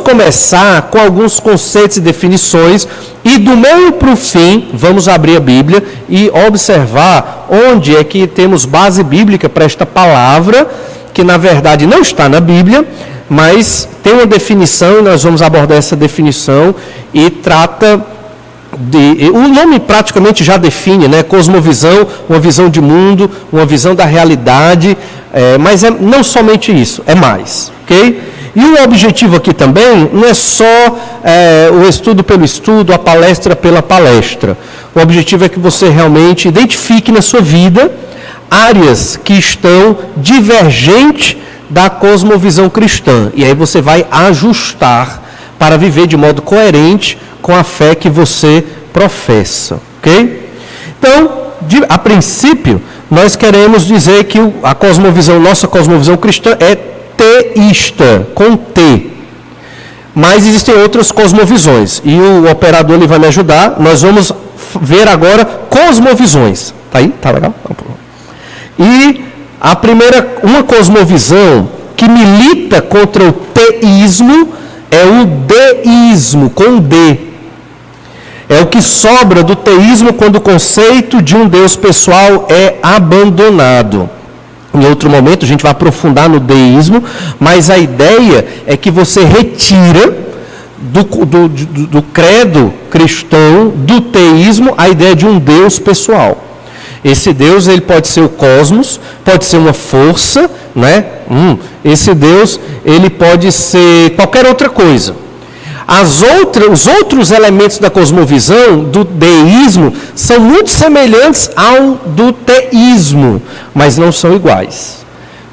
começar com alguns conceitos e definições e do meio para o fim vamos abrir a Bíblia e observar onde é que temos base bíblica para esta palavra, que na verdade não está na Bíblia, mas tem uma definição e nós vamos abordar essa definição e trata de... O nome praticamente já define, né? Cosmovisão, uma visão de mundo, uma visão da realidade, mas não somente isso, é mais, ok? E o objetivo aqui também não é só o estudo pelo estudo, a palestra pela palestra. O objetivo é que você realmente identifique na sua vida áreas que estão divergentes da cosmovisão cristã. E aí você vai ajustar para viver de modo coerente com a fé que você professa, ok? Então, a princípio, nós queremos dizer que a cosmovisão, nossa cosmovisão cristã é teísta, com T. Mas existem outras cosmovisões. E o operador ele vai me ajudar. Nós vamos ver agora cosmovisões. Tá aí? Tá legal? E a primeira, uma cosmovisão que milita contra o teísmo é o deísmo, com D. É o que sobra do teísmo quando o conceito de um Deus pessoal é abandonado. Em outro momento a gente vai aprofundar no deísmo, mas a ideia é que você retira do credo cristão, do teísmo, a ideia de um Deus pessoal. Esse Deus ele pode ser o cosmos, pode ser uma força, né? Esse Deus ele pode ser qualquer outra coisa. Os outros elementos da cosmovisão, do deísmo, são muito semelhantes ao do teísmo, mas não são iguais,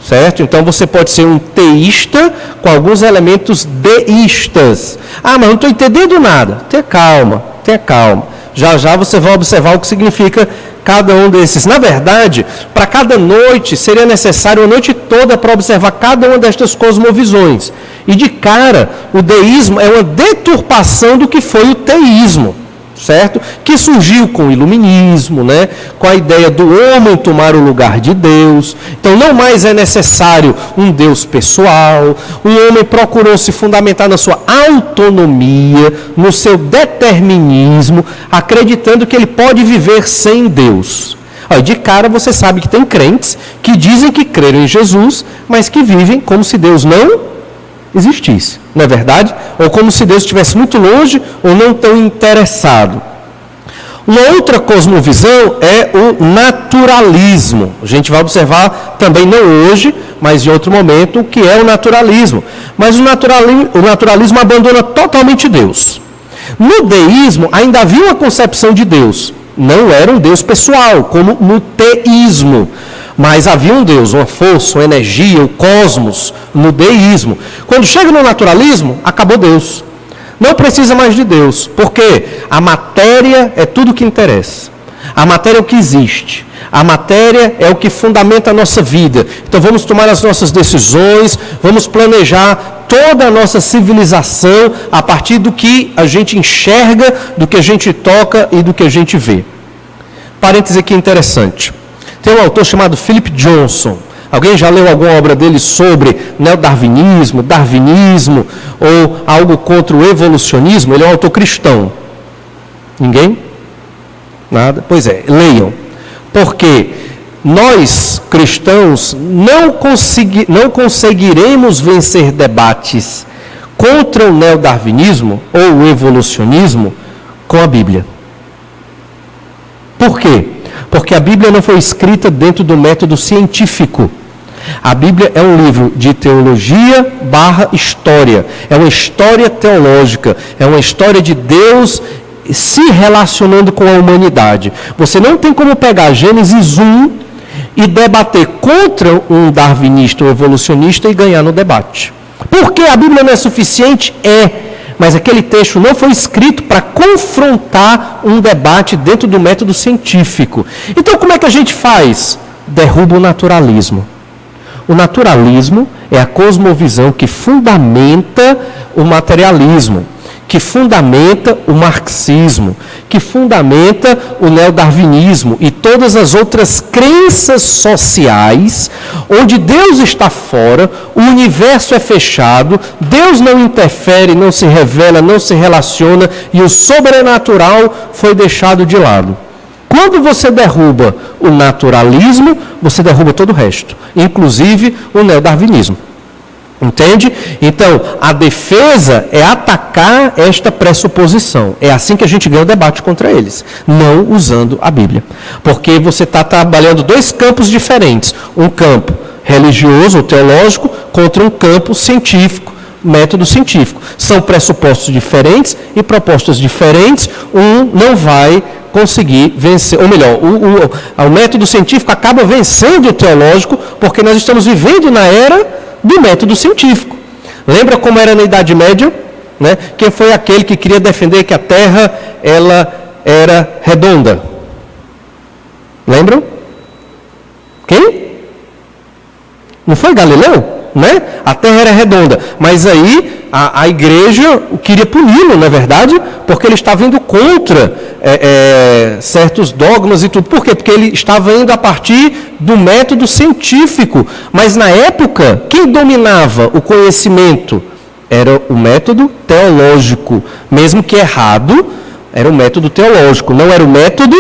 certo? Então você pode ser um teísta com alguns elementos deístas. Ah, mas não estou entendendo nada. Tenha calma, tenha calma. Já já você vai observar o que significa cada um desses. Na verdade, para cada noite, seria necessário uma noite toda para observar cada uma destas cosmovisões. E de cara, o deísmo é uma deturpação do que foi o teísmo, certo? Que surgiu com o iluminismo, né? Com a ideia do homem tomar o lugar de Deus. Então não mais é necessário um Deus pessoal. O homem procurou se fundamentar na sua autonomia, no seu determinismo, acreditando que ele pode viver sem Deus. De cara você sabe que tem crentes que dizem que creram em Jesus, mas que vivem como se Deus não existisse, não é verdade? Ou como se Deus estivesse muito longe ou não tão interessado. Uma outra cosmovisão é o naturalismo. A gente vai observar também, não hoje, mas em outro momento, o que é o naturalismo. Mas o naturalismo abandona totalmente Deus. No deísmo, ainda havia uma concepção de Deus. Não era um Deus pessoal, como no teísmo. Mas havia um Deus, uma força, uma energia, o cosmos, no deísmo. Quando chega no naturalismo, acabou Deus. Não precisa mais de Deus, porque a matéria é tudo o que interessa. A matéria é o que existe. A matéria é o que fundamenta a nossa vida. Então vamos tomar as nossas decisões, vamos planejar toda a nossa civilização a partir do que a gente enxerga, do que a gente toca e do que a gente vê. Parêntese aqui interessante. Tem um autor chamado Philip Johnson. Alguém já leu alguma obra dele sobre neodarwinismo, darwinismo ou algo contra o evolucionismo? Ele é um autor cristão. Ninguém? Nada? Pois é, leiam. Porque nós, cristãos, não conseguiremos vencer debates contra o neodarwinismo ou o evolucionismo com a Bíblia. Por quê? Porque a Bíblia não foi escrita dentro do método científico. A Bíblia é um livro de teologia / história. É uma história teológica. É uma história de Deus se relacionando com a humanidade. Você não tem como pegar Gênesis 1 e debater contra um darwinista ou evolucionista e ganhar no debate. Por que a Bíblia não é suficiente? Mas aquele texto não foi escrito para confrontar um debate dentro do método científico. Então, como é que a gente faz? Derruba o naturalismo. O naturalismo é a cosmovisão que fundamenta o materialismo, que fundamenta o marxismo, que fundamenta o neodarwinismo e todas as outras crenças sociais, onde Deus está fora, o universo é fechado, Deus não interfere, não se revela, não se relaciona e o sobrenatural foi deixado de lado. Quando você derruba o naturalismo, você derruba todo o resto, inclusive o neodarwinismo. Entende? Então, a defesa é atacar esta pressuposição. É assim que a gente ganha o debate contra eles, não usando a Bíblia. Porque você está trabalhando dois campos diferentes. Um campo religioso ou teológico contra um campo científico, método científico. São pressupostos diferentes e propostas diferentes. Um não vai conseguir vencer, ou melhor, o método científico acaba vencendo o teológico, porque nós estamos vivendo na era do método científico. Lembra como era na Idade Média? Né? Quem foi aquele que queria defender que a Terra ela era redonda? Lembram? Quem? Não foi Galileu? Né? A Terra era redonda. Mas aí a igreja queria puni-lo, não é verdade? Porque ele estava indo contra certos dogmas e tudo. Por quê? Porque ele estava indo a partir do método científico. Mas na época, quem dominava o conhecimento era o método teológico. Mesmo que errado, era o método teológico, não era o método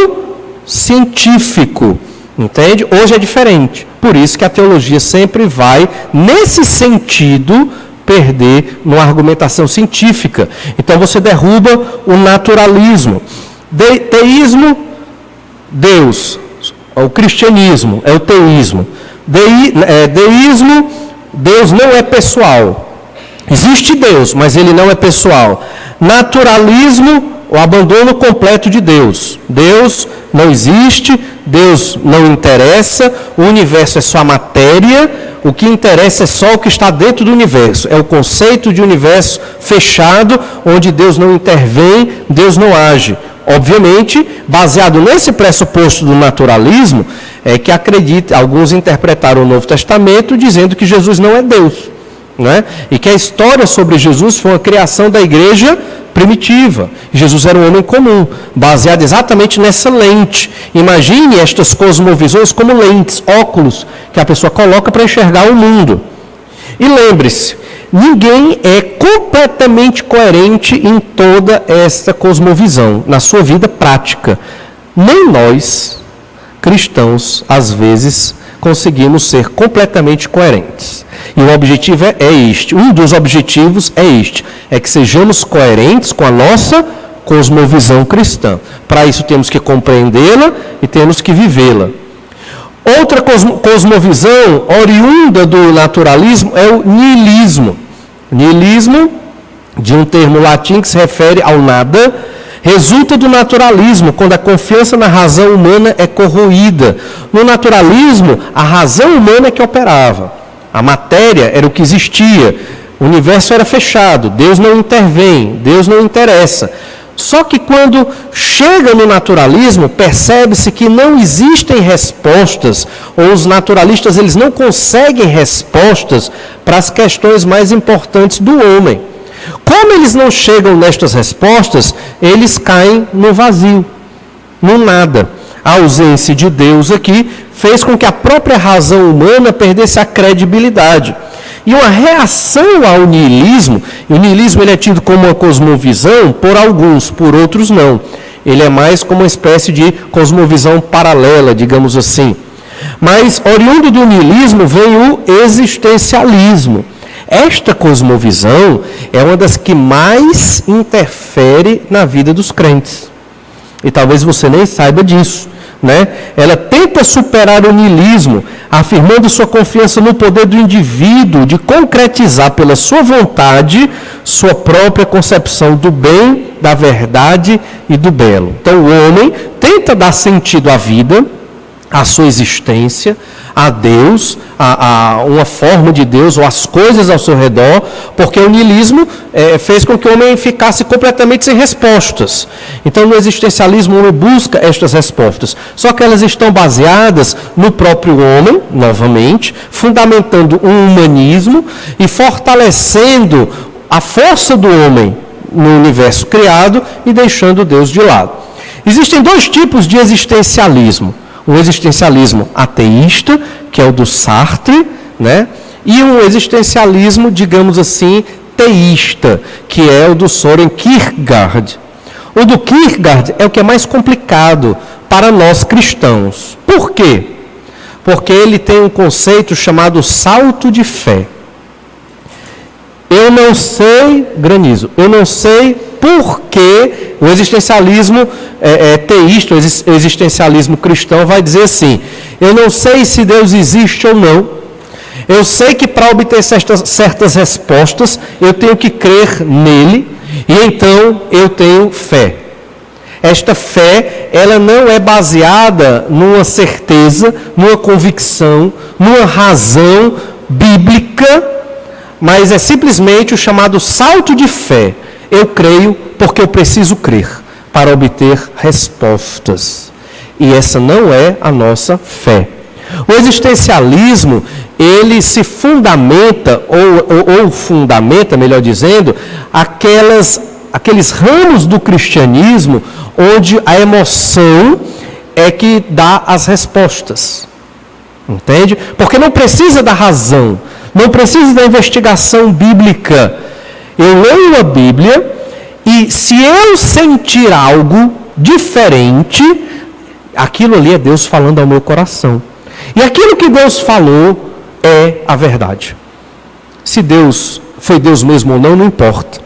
científico. Entende? Hoje é diferente. Por isso que a teologia sempre vai, nesse sentido, perder numa argumentação científica. Então você derruba o naturalismo. Teísmo, Deus. O cristianismo é o teísmo. Deísmo, Deus não é pessoal. Existe Deus, mas ele não é pessoal. Naturalismo, o abandono completo de Deus. Deus não existe, Deus não interessa, o universo é só matéria, o que interessa é só o que está dentro do universo. É o conceito de universo fechado, onde Deus não intervém, Deus não age. Obviamente, baseado nesse pressuposto do naturalismo, é que alguns interpretaram o Novo Testamento dizendo que Jesus não é Deus. Né? E que a história sobre Jesus foi uma criação da igreja primitiva. Jesus era um homem comum, baseado exatamente nessa lente. Imagine estas cosmovisões como lentes, óculos, que a pessoa coloca para enxergar o mundo. E lembre-se, ninguém é completamente coerente em toda essa cosmovisão, na sua vida prática. Nem nós, cristãos, às vezes, conseguimos ser completamente coerentes. E o objetivo é este. Um dos objetivos é este. É que sejamos coerentes com a nossa cosmovisão cristã. Para isso temos que compreendê-la e temos que vivê-la. Outra cosmovisão oriunda do naturalismo é o niilismo. Niilismo, de um termo latim que se refere ao nada, resulta do naturalismo, quando a confiança na razão humana é corroída. No naturalismo, a razão humana é que operava. A matéria era o que existia. O universo era fechado. Deus não intervém. Deus não interessa. Só que quando chega no naturalismo, percebe-se que não existem respostas, ou os naturalistas eles não conseguem respostas para as questões mais importantes do homem. Como eles não chegam nestas respostas, eles caem no vazio, no nada. A ausência de Deus aqui fez com que a própria razão humana perdesse a credibilidade. E uma reação ao niilismo, e o niilismo ele é tido como uma cosmovisão por alguns, por outros não. Ele é mais como uma espécie de cosmovisão paralela, digamos assim. Mas, oriundo do niilismo, vem o existencialismo. Esta cosmovisão é uma das que mais interfere na vida dos crentes. E talvez você nem saiba disso. Né? Ela tenta superar o niilismo, afirmando sua confiança no poder do indivíduo de concretizar pela sua vontade sua própria concepção do bem, da verdade e do belo. Então o homem tenta dar sentido à vida, à sua existência, a Deus, a uma forma de Deus ou as coisas ao seu redor, porque o niilismo fez com que o homem ficasse completamente sem respostas. Então no existencialismo o homem busca estas respostas, só que elas estão baseadas no próprio homem, novamente, fundamentando um humanismo e fortalecendo a força do homem no universo criado e deixando Deus de lado. Existem dois tipos de existencialismo. O existencialismo ateísta, que é o do Sartre, né? E um existencialismo, digamos assim, teísta, que é o do Søren Kierkegaard. O do Kierkegaard é o que é mais complicado para nós cristãos. Por quê? Porque ele tem um conceito chamado salto de fé. Eu não sei, granizo, eu não sei por que o existencialismo teísta, o existencialismo cristão vai dizer assim, eu não sei se Deus existe ou não, eu sei que para obter certas respostas eu tenho que crer nele, e então eu tenho fé. Esta fé, ela não é baseada numa certeza, numa convicção, numa razão bíblica, mas é simplesmente o chamado salto de fé. Eu creio porque eu preciso crer para obter respostas. E essa não é a nossa fé. O existencialismo, ele se fundamenta, ou fundamenta, melhor dizendo, aqueles ramos do cristianismo onde a emoção é que dá as respostas. Entende? Porque não precisa da razão, não precisa da investigação bíblica. Eu leio a Bíblia e se eu sentir algo diferente, aquilo ali é Deus falando ao meu coração. E aquilo que Deus falou é a verdade. Se Deus foi Deus mesmo ou não, não importa.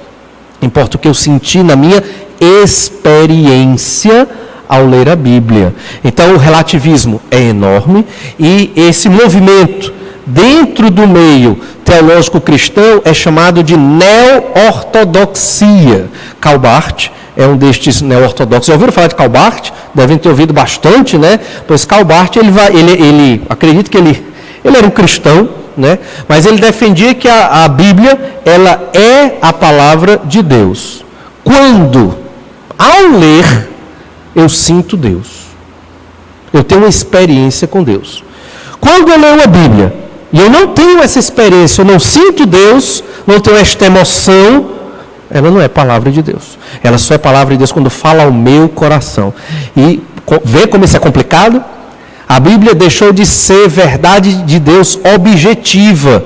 Importa o que eu senti na minha experiência ao ler a Bíblia. Então o relativismo é enorme e esse movimento dentro do meio teológico cristão é chamado de neo-ortodoxia. Karl Barth é um destes neo-ortodoxos. Já ouviram falar de Karl Barth? Devem ter ouvido bastante, né? Pois Karl Barth, ele acredito que ele era um cristão, né? Mas ele defendia que a Bíblia, ela é a palavra de Deus. Quando, ao ler, eu sinto Deus. Eu tenho uma experiência com Deus. Quando eu leio a Bíblia, e eu não tenho essa experiência, eu não sinto Deus, não tenho esta emoção, ela não é palavra de Deus. Ela só é palavra de Deus quando fala ao meu coração. E vê como isso é complicado? A Bíblia deixou de ser verdade de Deus objetiva.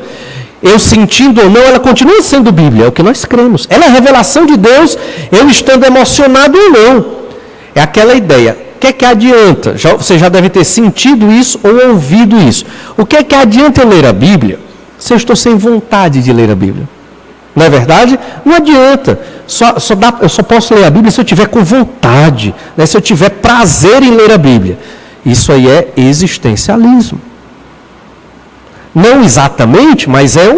Eu sentindo ou não, ela continua sendo Bíblia, é o que nós cremos. Ela é a revelação de Deus, eu estando emocionado ou não. É aquela ideia. O que é que adianta? Você já deve ter sentido isso ou ouvido isso. O que é que adianta eu ler a Bíblia se eu estou sem vontade de ler a Bíblia? Não é verdade? Não adianta. Eu só posso ler a Bíblia se eu tiver com vontade, né? Se eu tiver prazer em ler a Bíblia. Isso aí é existencialismo. Não exatamente, mas é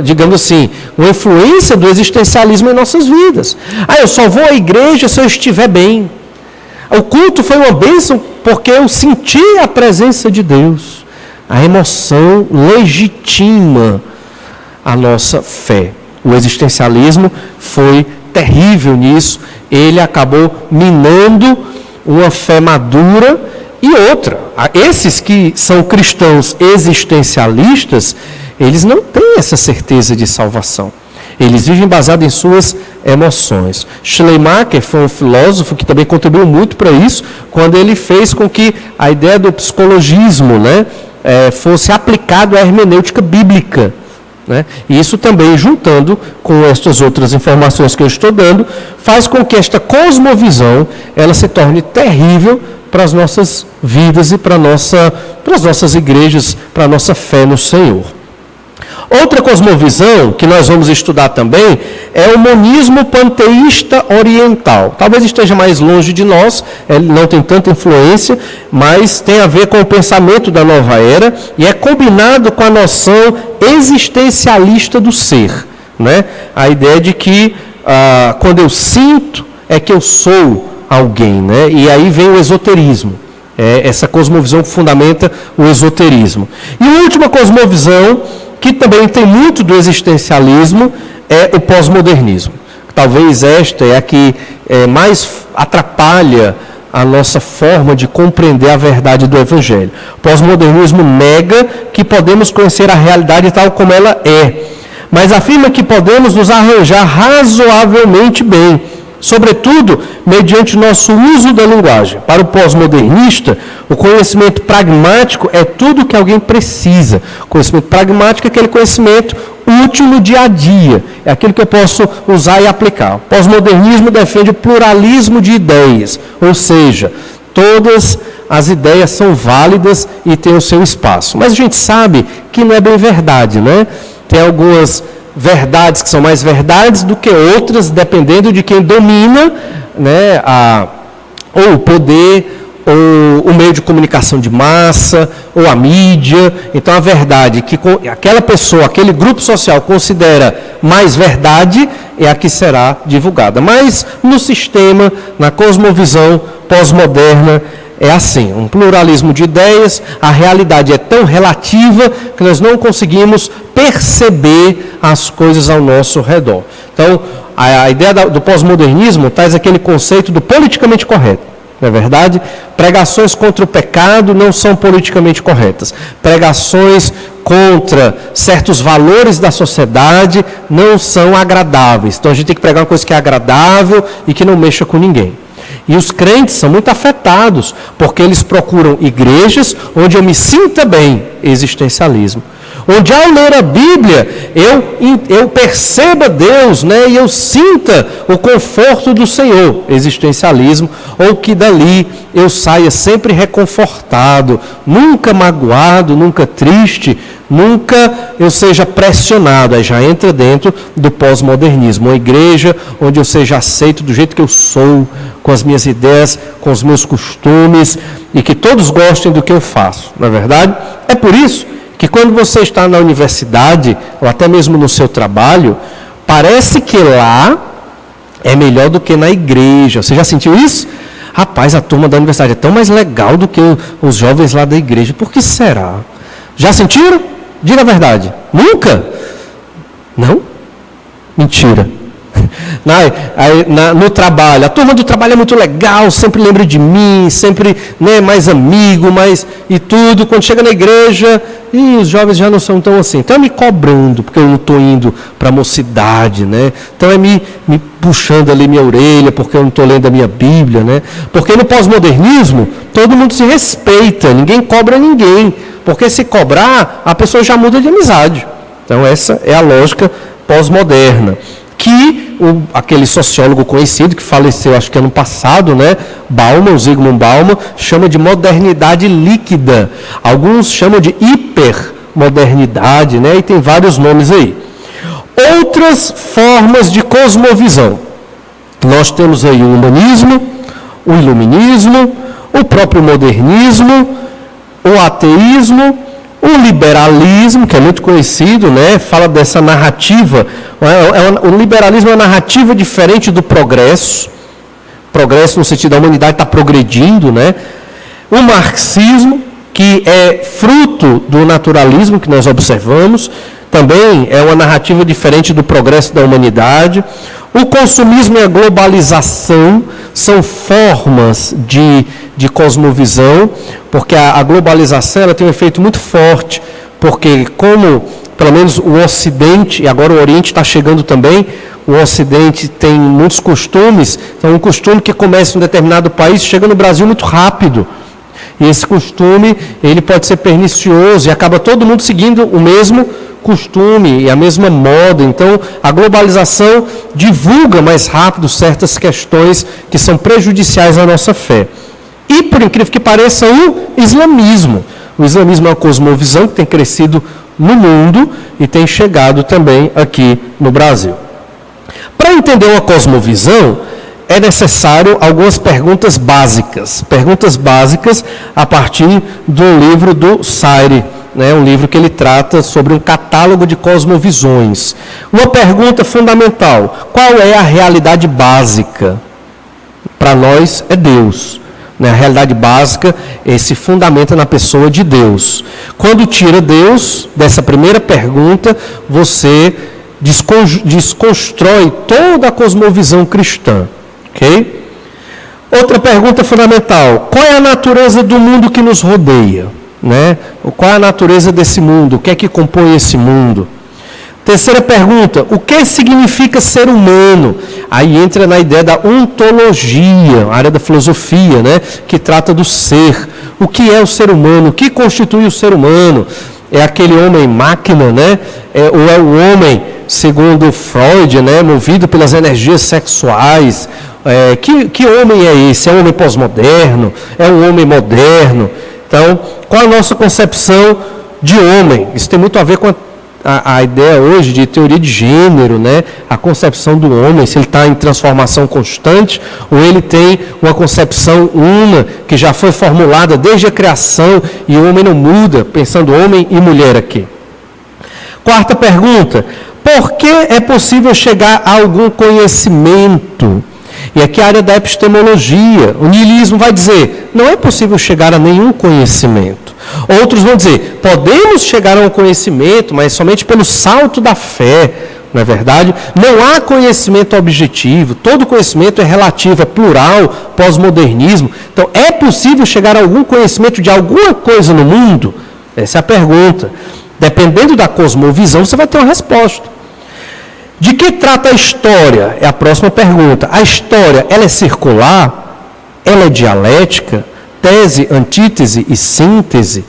digamos assim, uma influência do existencialismo em nossas vidas. Eu só vou à igreja se eu estiver bem. O culto foi uma bênção porque eu senti a presença de Deus. A emoção legitima a nossa fé. O existencialismo foi terrível nisso. Ele acabou minando uma fé madura e outra. Esses que são cristãos existencialistas, eles não têm essa certeza de salvação. Eles vivem baseados em suas emoções. Schleiermacher foi um filósofo que também contribuiu muito para isso, quando ele fez com que a ideia do psicologismo, né, fosse aplicado à hermenêutica bíblica. Né? E isso também, juntando com estas outras informações que eu estou dando, faz com que esta cosmovisão ela se torne terrível para as nossas vidas e para as nossas igrejas, para a nossa fé no Senhor. Outra cosmovisão que nós vamos estudar também é o monismo panteísta oriental. Talvez esteja mais longe de nós, ele não tem tanta influência, mas tem a ver com o pensamento da nova era e é combinado com a noção existencialista do ser. Né? A ideia de que quando eu sinto é que eu sou alguém. Né? E aí vem o esoterismo. Essa cosmovisão que fundamenta o esoterismo. E a última cosmovisão, que também tem muito do existencialismo, é o pós-modernismo. Talvez esta é a que mais atrapalha a nossa forma de compreender a verdade do Evangelho. O pós-modernismo nega que podemos conhecer a realidade tal como ela é. mas afirma que podemos nos arranjar razoavelmente bem, sobretudo mediante nosso uso da linguagem. Para o pós-modernista, o conhecimento pragmático é tudo o que alguém precisa. O conhecimento pragmático é aquele conhecimento útil no dia a dia, é aquilo que eu posso usar e aplicar. O pós-modernismo defende o pluralismo de ideias, ou seja, todas as ideias são válidas e têm o seu espaço. Mas a gente sabe que não é bem verdade, né? Tem algumas verdades que são mais verdades do que outras, dependendo de quem domina, né, ou o poder, ou o meio de comunicação de massa, ou a mídia. Então, a verdade que aquela pessoa, aquele grupo social considera mais verdade é a que será divulgada. Mas no sistema, na cosmovisão pós-moderna, é assim, um pluralismo de ideias, a realidade é tão relativa que nós não conseguimos perceber as coisas ao nosso redor. Então, a ideia do pós-modernismo traz aquele conceito do politicamente correto, não é verdade? Pregações contra o pecado não são politicamente corretas. Pregações contra certos valores da sociedade não são agradáveis. Então, a gente tem que pregar uma coisa que é agradável e que não mexa com ninguém. E os crentes são muito afetados, porque eles procuram igrejas onde eu me sinta bem, existencialismo. Onde ao ler a Bíblia, eu perceba Deus, né, e eu sinta o conforto do Senhor, existencialismo, ou que dali eu saia sempre reconfortado, nunca magoado, nunca triste, nunca eu seja pressionado. Aí já entra dentro do pós-modernismo, uma igreja onde eu seja aceito do jeito que eu sou, com as minhas ideias, com os meus costumes, e que todos gostem do que eu faço, não é verdade? É por isso que quando você está na universidade, ou até mesmo no seu trabalho, parece que lá é melhor do que na igreja. Você já sentiu isso? Rapaz, a turma da universidade é tão mais legal do que os jovens lá da igreja. Por que será? Já sentiram? Diga a verdade. Nunca? Não? Mentira. No trabalho, a turma do trabalho é muito legal, sempre lembra de mim, sempre, né, mais amigo, e tudo. Quando chega na igreja, os jovens já não são tão assim. Então é me cobrando, porque eu não estou indo para a mocidade, né? Então é me puxando ali minha orelha, porque eu não estou lendo a minha Bíblia, né? Porque no pós-modernismo, todo mundo se respeita, ninguém cobra ninguém, porque se cobrar, a pessoa já muda de amizade. Então essa é a lógica pós-moderna. Que aquele sociólogo conhecido, que faleceu acho que ano passado, né, Bauman, o Zygmunt Bauman, chama de modernidade líquida. Alguns chamam de hipermodernidade, né, e tem vários nomes aí. Outras formas de cosmovisão. Nós temos aí o humanismo, o iluminismo, o próprio modernismo, o ateísmo, o liberalismo, que é muito conhecido, né, fala dessa narrativa. O liberalismo é uma narrativa diferente do progresso. Progresso no sentido da humanidade está progredindo, né? O marxismo, que é fruto do naturalismo que nós observamos, também é uma narrativa diferente do progresso da humanidade. O consumismo e a globalização são formas de cosmovisão, porque a globalização ela tem um efeito muito forte, porque como, pelo menos o Ocidente, e agora o Oriente está chegando também, o Ocidente tem muitos costumes, então um costume que começa em um determinado país chega no Brasil muito rápido. E esse costume, ele pode ser pernicioso e acaba todo mundo seguindo o mesmo costume e a mesma moda. Então, a globalização divulga mais rápido certas questões que são prejudiciais à nossa fé. E, por incrível que pareça, o islamismo. O islamismo é uma cosmovisão que tem crescido no mundo e tem chegado também aqui no Brasil. Para entender uma cosmovisão, é necessário algumas perguntas básicas. Perguntas básicas a partir do livro do Sayre, né, um livro que ele trata sobre um catálogo de cosmovisões. Uma pergunta fundamental: qual é a realidade básica? Para nós é Deus. A realidade básica se fundamenta na pessoa de Deus. Quando tira Deus dessa primeira pergunta, você desconstrói toda a cosmovisão cristã. Ok? Outra pergunta fundamental: qual é a natureza do mundo que nos rodeia? Né? Qual é a natureza desse mundo? O que é que compõe esse mundo? Terceira pergunta, o que significa ser humano? Aí entra na ideia da ontologia, a área da filosofia, né, que trata do ser. O que é o ser humano? O que constitui o ser humano? É aquele homem-máquina, né? Ou é o homem, segundo Freud, né, movido pelas energias sexuais? Que homem é esse? É um homem pós-moderno? É um homem moderno? Então, qual a nossa concepção de homem? Isso tem muito a ver com a ideia hoje de teoria de gênero, né? A concepção do homem, se ele está em transformação constante ou ele tem uma concepção una que já foi formulada desde a criação e o homem não muda, pensando homem e mulher aqui. Quarta pergunta, por que é possível chegar a algum conhecimento? E aqui a área da epistemologia, o niilismo vai dizer, não é possível chegar a nenhum conhecimento. Outros vão dizer, podemos chegar a um conhecimento, mas somente pelo salto da fé, não é verdade? Não há conhecimento objetivo, todo conhecimento é relativo, é plural, pós-modernismo. Então, é possível chegar a algum conhecimento de alguma coisa no mundo? Essa é a pergunta. Dependendo da cosmovisão, você vai ter uma resposta. De que trata a história? É a próxima pergunta. A história, ela é circular? Ela é dialética? Tese, antítese e síntese?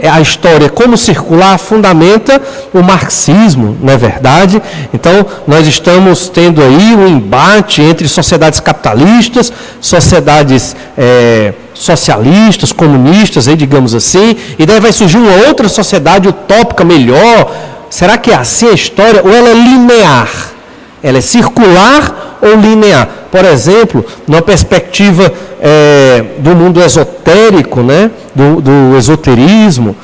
A história, como circular, fundamenta o marxismo, não é verdade? Então, nós estamos tendo aí um embate entre sociedades capitalistas, sociedades socialistas, comunistas, aí, digamos assim, e daí vai surgir uma outra sociedade utópica melhor. Será que é assim a história ou ela é linear? Ela é circular ou linear? Por exemplo, numa perspectiva do mundo esotérico, né? do esoterismo,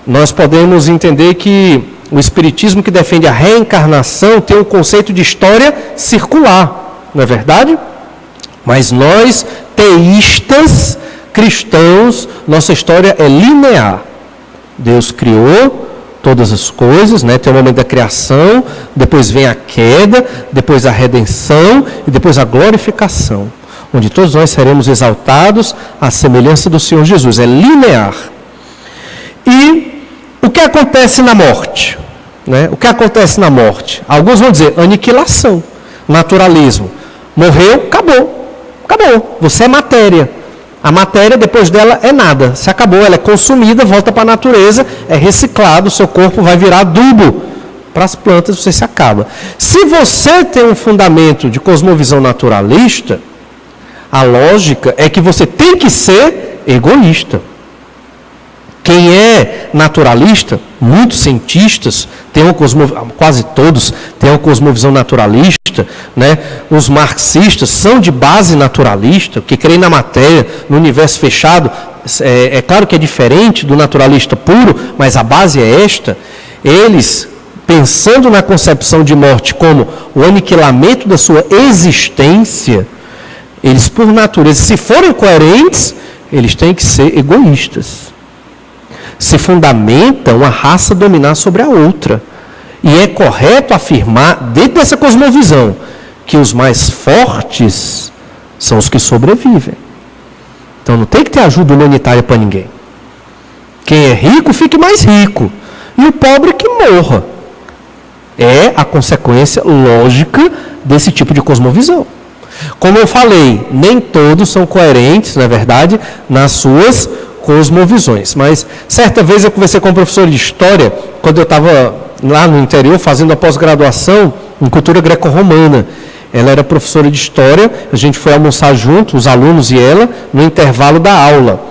nós podemos entender que o espiritismo que defende a reencarnação tem um conceito de história circular, não é verdade? Mas nós, teístas, cristãos, nossa história é linear. Deus criou todas as coisas, né? Tem o momento da criação, depois vem a queda, depois a redenção e depois a glorificação, onde todos nós seremos exaltados à semelhança do Senhor Jesus. É linear. E o que acontece na morte? Né? O que acontece na morte? Alguns vão dizer aniquilação, naturalismo. Morreu, acabou. Acabou. Você é matéria. A matéria, depois dela, é nada. Se acabou, ela é consumida, volta para a natureza, é reciclado, seu corpo vai virar adubo para as plantas, você se acaba. Se você tem um fundamento de cosmovisão naturalista, a lógica é que você tem que ser egoísta. Quem é naturalista, muitos cientistas, quase todos têm uma cosmovisão naturalista, né? Os marxistas são de base naturalista, que creem na matéria, no universo fechado. É claro que é diferente do naturalista puro, mas a base é esta. Eles, pensando na concepção de morte como o aniquilamento da sua existência, eles, por natureza, se forem coerentes, eles têm que ser egoístas. Se fundamenta uma raça dominar sobre a outra. E é correto afirmar, dentro dessa cosmovisão, que os mais fortes são os que sobrevivem. Então não tem que ter ajuda humanitária para ninguém. Quem é rico, fique mais rico. E o pobre que morra. É a consequência lógica desse tipo de cosmovisão. Como eu falei, nem todos são coerentes, na verdade, nas suas cosmovisões. Mas, certa vez eu conversei com um professor de história, quando eu estava lá no interior, fazendo a pós-graduação em cultura greco-romana. Ela era professora de história, a gente foi almoçar junto, os alunos e ela, no intervalo da aula.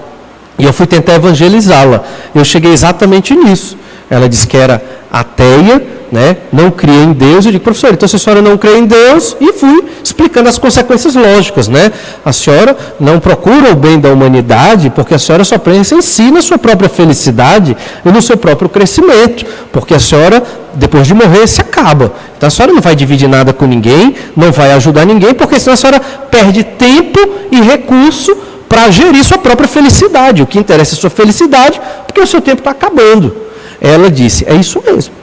E eu fui tentar evangelizá-la. Eu cheguei exatamente nisso. Ela disse que era ateia, né? Não cria em Deus. Eu digo, professor, então se a senhora não crê em Deus, e fui explicando as consequências lógicas, né? A senhora não procura o bem da humanidade, porque a senhora só pensa em si, na sua própria felicidade e no seu próprio crescimento, porque a senhora, depois de morrer, se acaba. Então a senhora não vai dividir nada com ninguém, não vai ajudar ninguém, porque senão a senhora perde tempo e recurso para gerir sua própria felicidade. O que interessa é a sua felicidade, porque o seu tempo está acabando. Ela disse, é isso mesmo.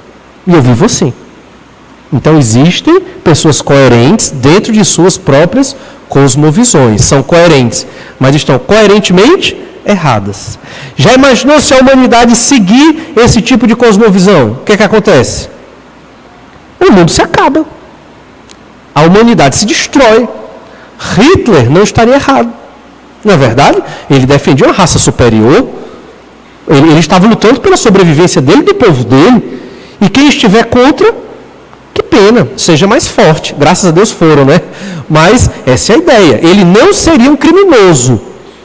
E eu vivo assim. Então existem pessoas coerentes dentro de suas próprias cosmovisões. São coerentes, mas estão coerentemente erradas. Já imaginou se a humanidade seguir esse tipo de cosmovisão? O que é que acontece? o mundo se acaba. A humanidade se destrói. Hitler não estaria errado. Não é verdade? Ele defendia uma raça superior. Ele estava lutando pela sobrevivência dele e do povo dele. E quem estiver contra, que pena, seja mais forte. Graças a Deus foram, né? Mas essa é a ideia. Ele não seria um criminoso,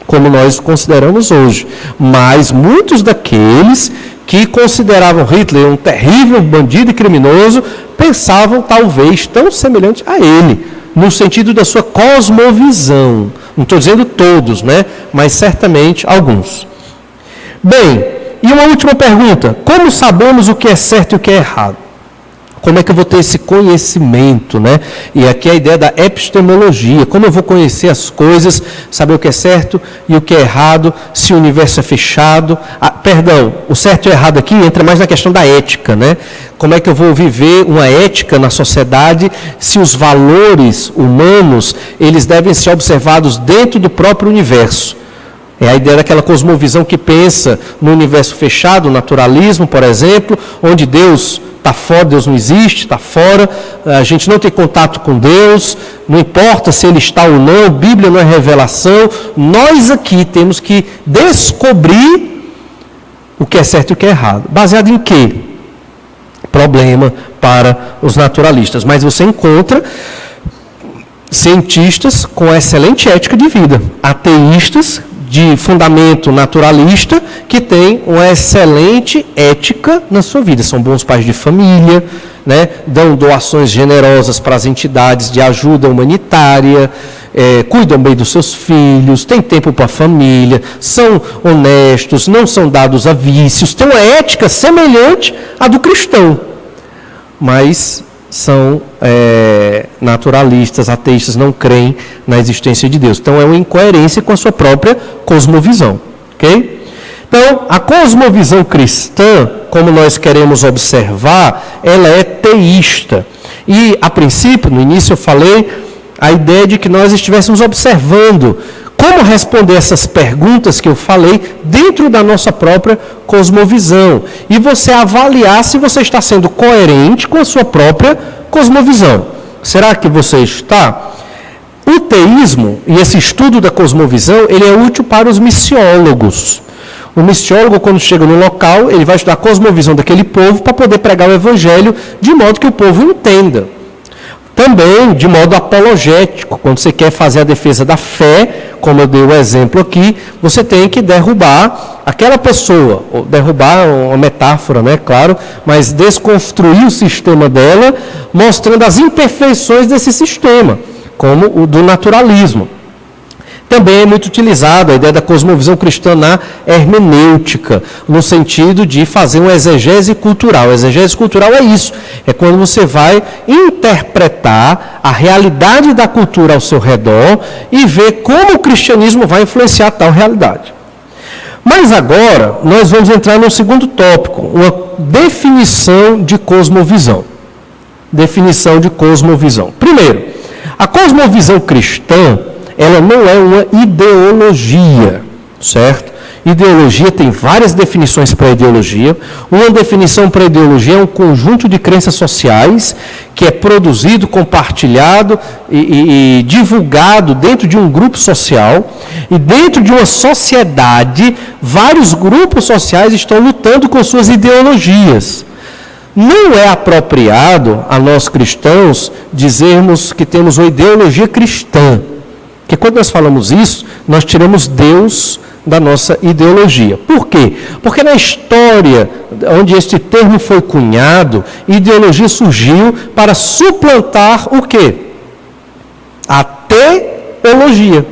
como nós consideramos hoje. Mas muitos daqueles que consideravam Hitler um terrível bandido e criminoso, pensavam talvez tão semelhante a ele, no sentido da sua cosmovisão. Não estou dizendo todos, né? Mas certamente alguns. Bem, e uma última pergunta. Como sabemos o que é certo e o que é errado? Como é que eu vou ter esse conhecimento, né? E aqui a ideia da epistemologia. Como eu vou conhecer as coisas, saber o que é certo e o que é errado, se o universo é fechado. O certo e o errado aqui entra mais na questão da ética, né? Como é que eu vou viver uma ética na sociedade se os valores humanos, eles devem ser observados dentro do próprio universo? É a ideia daquela cosmovisão que pensa no universo fechado, o naturalismo, por exemplo, onde Deus está fora, Deus não existe, está fora, a gente não tem contato com Deus, não importa se Ele está ou não, Bíblia não é revelação, nós aqui temos que descobrir o que é certo e o que é errado. Baseado em quê? Problema para os naturalistas. Mas você encontra cientistas com excelente ética de vida, ateístas de fundamento naturalista, que tem uma excelente ética na sua vida. São bons pais de família, né? Dão doações generosas para as entidades de ajuda humanitária, cuidam bem dos seus filhos, têm tempo para a família, são honestos, não são dados a vícios, têm uma ética semelhante à do cristão, mas são naturalistas, ateístas, não creem na existência de Deus. Então é uma incoerência com a sua própria cosmovisão. Ok? Então, a cosmovisão cristã, como nós queremos observar, ela é teísta. E, a princípio, no início eu falei, a ideia de que nós estivéssemos observando como responder essas perguntas que eu falei dentro da nossa própria cosmovisão. E você avaliar se você está sendo coerente com a sua própria cosmovisão. Será que você está? O teísmo e esse estudo da cosmovisão, ele é útil para os missiólogos. O missiólogo, quando chega no local, ele vai estudar a cosmovisão daquele povo para poder pregar o evangelho de modo que o povo entenda. Também de modo apologético, quando você quer fazer a defesa da fé, como eu dei o exemplo aqui, você tem que derrubar aquela pessoa, ou derrubar uma metáfora, né, claro, mas desconstruir o sistema dela, mostrando as imperfeições desse sistema, como o do naturalismo. Também é muito utilizada a ideia da cosmovisão cristã na hermenêutica, no sentido de fazer uma exegese cultural. A exegese cultural é isso, é quando você vai interpretar a realidade da cultura ao seu redor e ver como o cristianismo vai influenciar tal realidade. Mas agora, nós vamos entrar no segundo tópico, uma definição de cosmovisão. Definição de cosmovisão. Primeiro, a cosmovisão cristã, ela não é uma ideologia, certo? Ideologia tem várias definições para ideologia. Uma definição para ideologia é um conjunto de crenças sociais que é produzido, compartilhado e divulgado dentro de um grupo social. E dentro de uma sociedade, vários grupos sociais estão lutando com suas ideologias. Não é apropriado a nós cristãos dizermos que temos uma ideologia cristã. Porque quando nós falamos isso, nós tiramos Deus da nossa ideologia. Por quê? Porque na história onde este termo foi cunhado, ideologia surgiu para suplantar o quê? A teologia.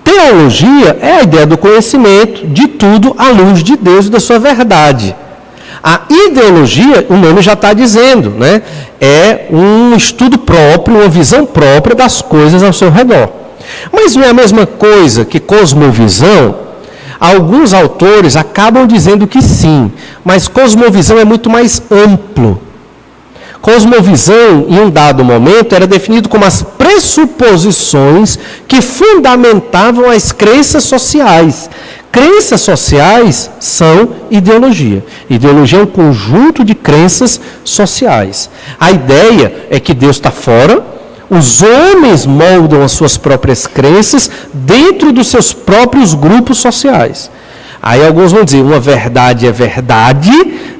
Teologia é a ideia do conhecimento de tudo à luz de Deus e da sua verdade. A ideologia, o nome já está dizendo, né? É um estudo próprio, uma visão própria das coisas ao seu redor. Mas não é a mesma coisa que cosmovisão? Alguns autores acabam dizendo que sim, mas cosmovisão é muito mais amplo. Cosmovisão, em um dado momento, era definido como as pressuposições que fundamentavam as crenças sociais. Crenças sociais são ideologia. Ideologia é um conjunto de crenças sociais. A ideia é que Deus está fora, os homens moldam as suas próprias crenças dentro dos seus próprios grupos sociais. Aí alguns vão dizer, uma verdade é verdade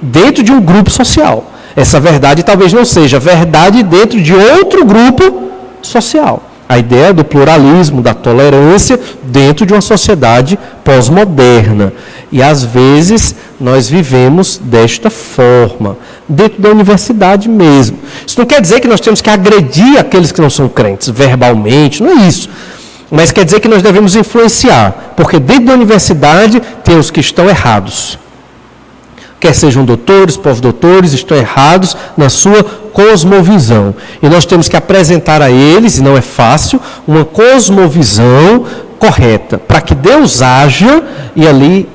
dentro de um grupo social. Essa verdade talvez não seja verdade dentro de outro grupo social. A ideia do pluralismo, da tolerância dentro de uma sociedade pós-moderna. E às vezes nós vivemos desta forma, dentro da universidade mesmo. Isso não quer dizer que nós temos que agredir aqueles que não são crentes verbalmente, não é isso. Mas quer dizer que nós devemos influenciar, porque dentro da universidade tem os que estão errados. Quer sejam doutores, pós-doutores, estão errados na sua cosmovisão. E nós temos que apresentar a eles, e não é fácil, uma cosmovisão correta, para que Deus haja e ali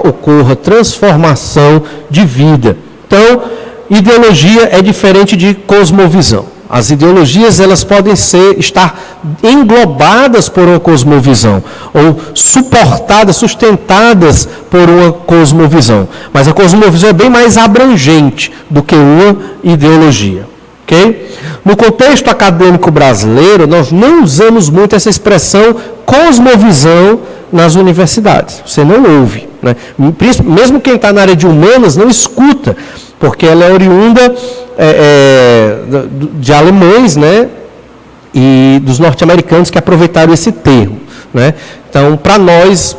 ocorra transformação de vida. Então, ideologia é diferente de cosmovisão. As ideologias elas podem estar englobadas por uma cosmovisão, ou suportadas, sustentadas por uma cosmovisão. Mas a cosmovisão é bem mais abrangente do que uma ideologia. Okay? No contexto acadêmico brasileiro, nós não usamos muito essa expressão cosmovisão nas universidades. Você não ouve. Né? Mesmo quem está na área de humanas não escuta, porque ela é oriunda de alemães, né, e dos norte-americanos que aproveitaram esse termo. Né? Então, para nós,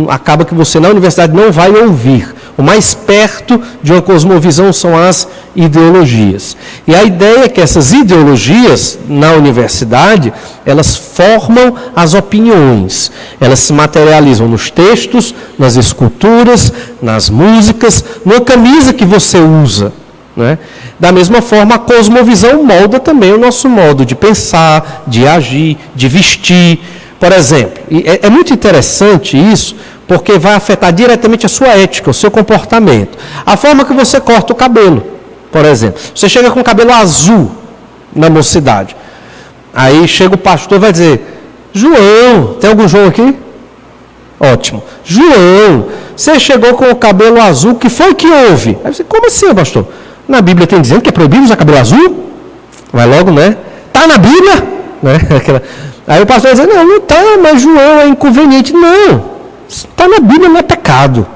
acaba que você na universidade não vai ouvir. O mais perto de uma cosmovisão são as ideologias. E a ideia é que essas ideologias, na universidade, elas formam as opiniões. Elas se materializam nos textos, nas esculturas, nas músicas, numa camisa que você usa. Né? Da mesma forma, a cosmovisão molda também o nosso modo de pensar, de agir, de vestir. Por exemplo, e é muito interessante isso, porque vai afetar diretamente a sua ética, o seu comportamento. A forma que você corta o cabelo, por exemplo. Você chega com o cabelo azul na mocidade. Aí chega o pastor e vai dizer, João, tem algum João aqui? Ótimo. João, você chegou com o cabelo azul, o que foi que houve? Aí você, como assim, pastor? Na Bíblia tem dizendo que é proibido usar cabelo azul? Vai logo, né? Está na Bíblia? Né? Aí o pastor vai dizer, não está, mas João é inconveniente. Não, está na Bíblia, não é pecado.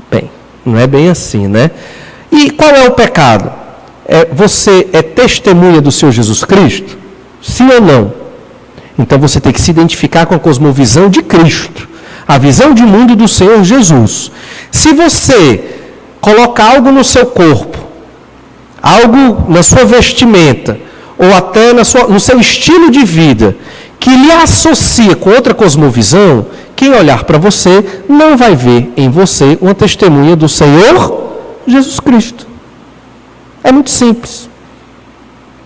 Bem, não é bem assim, né? E qual é o pecado? Você é testemunha do Senhor Jesus Cristo? Sim ou não? Então você tem que se identificar com a cosmovisão de Cristo, a visão de mundo do Senhor Jesus. Se você colocar algo no seu corpo, algo na sua vestimenta, ou até no seu estilo de vida, que lhe associa com outra cosmovisão, quem olhar para você não vai ver em você uma testemunha do Senhor Jesus Cristo. É muito simples.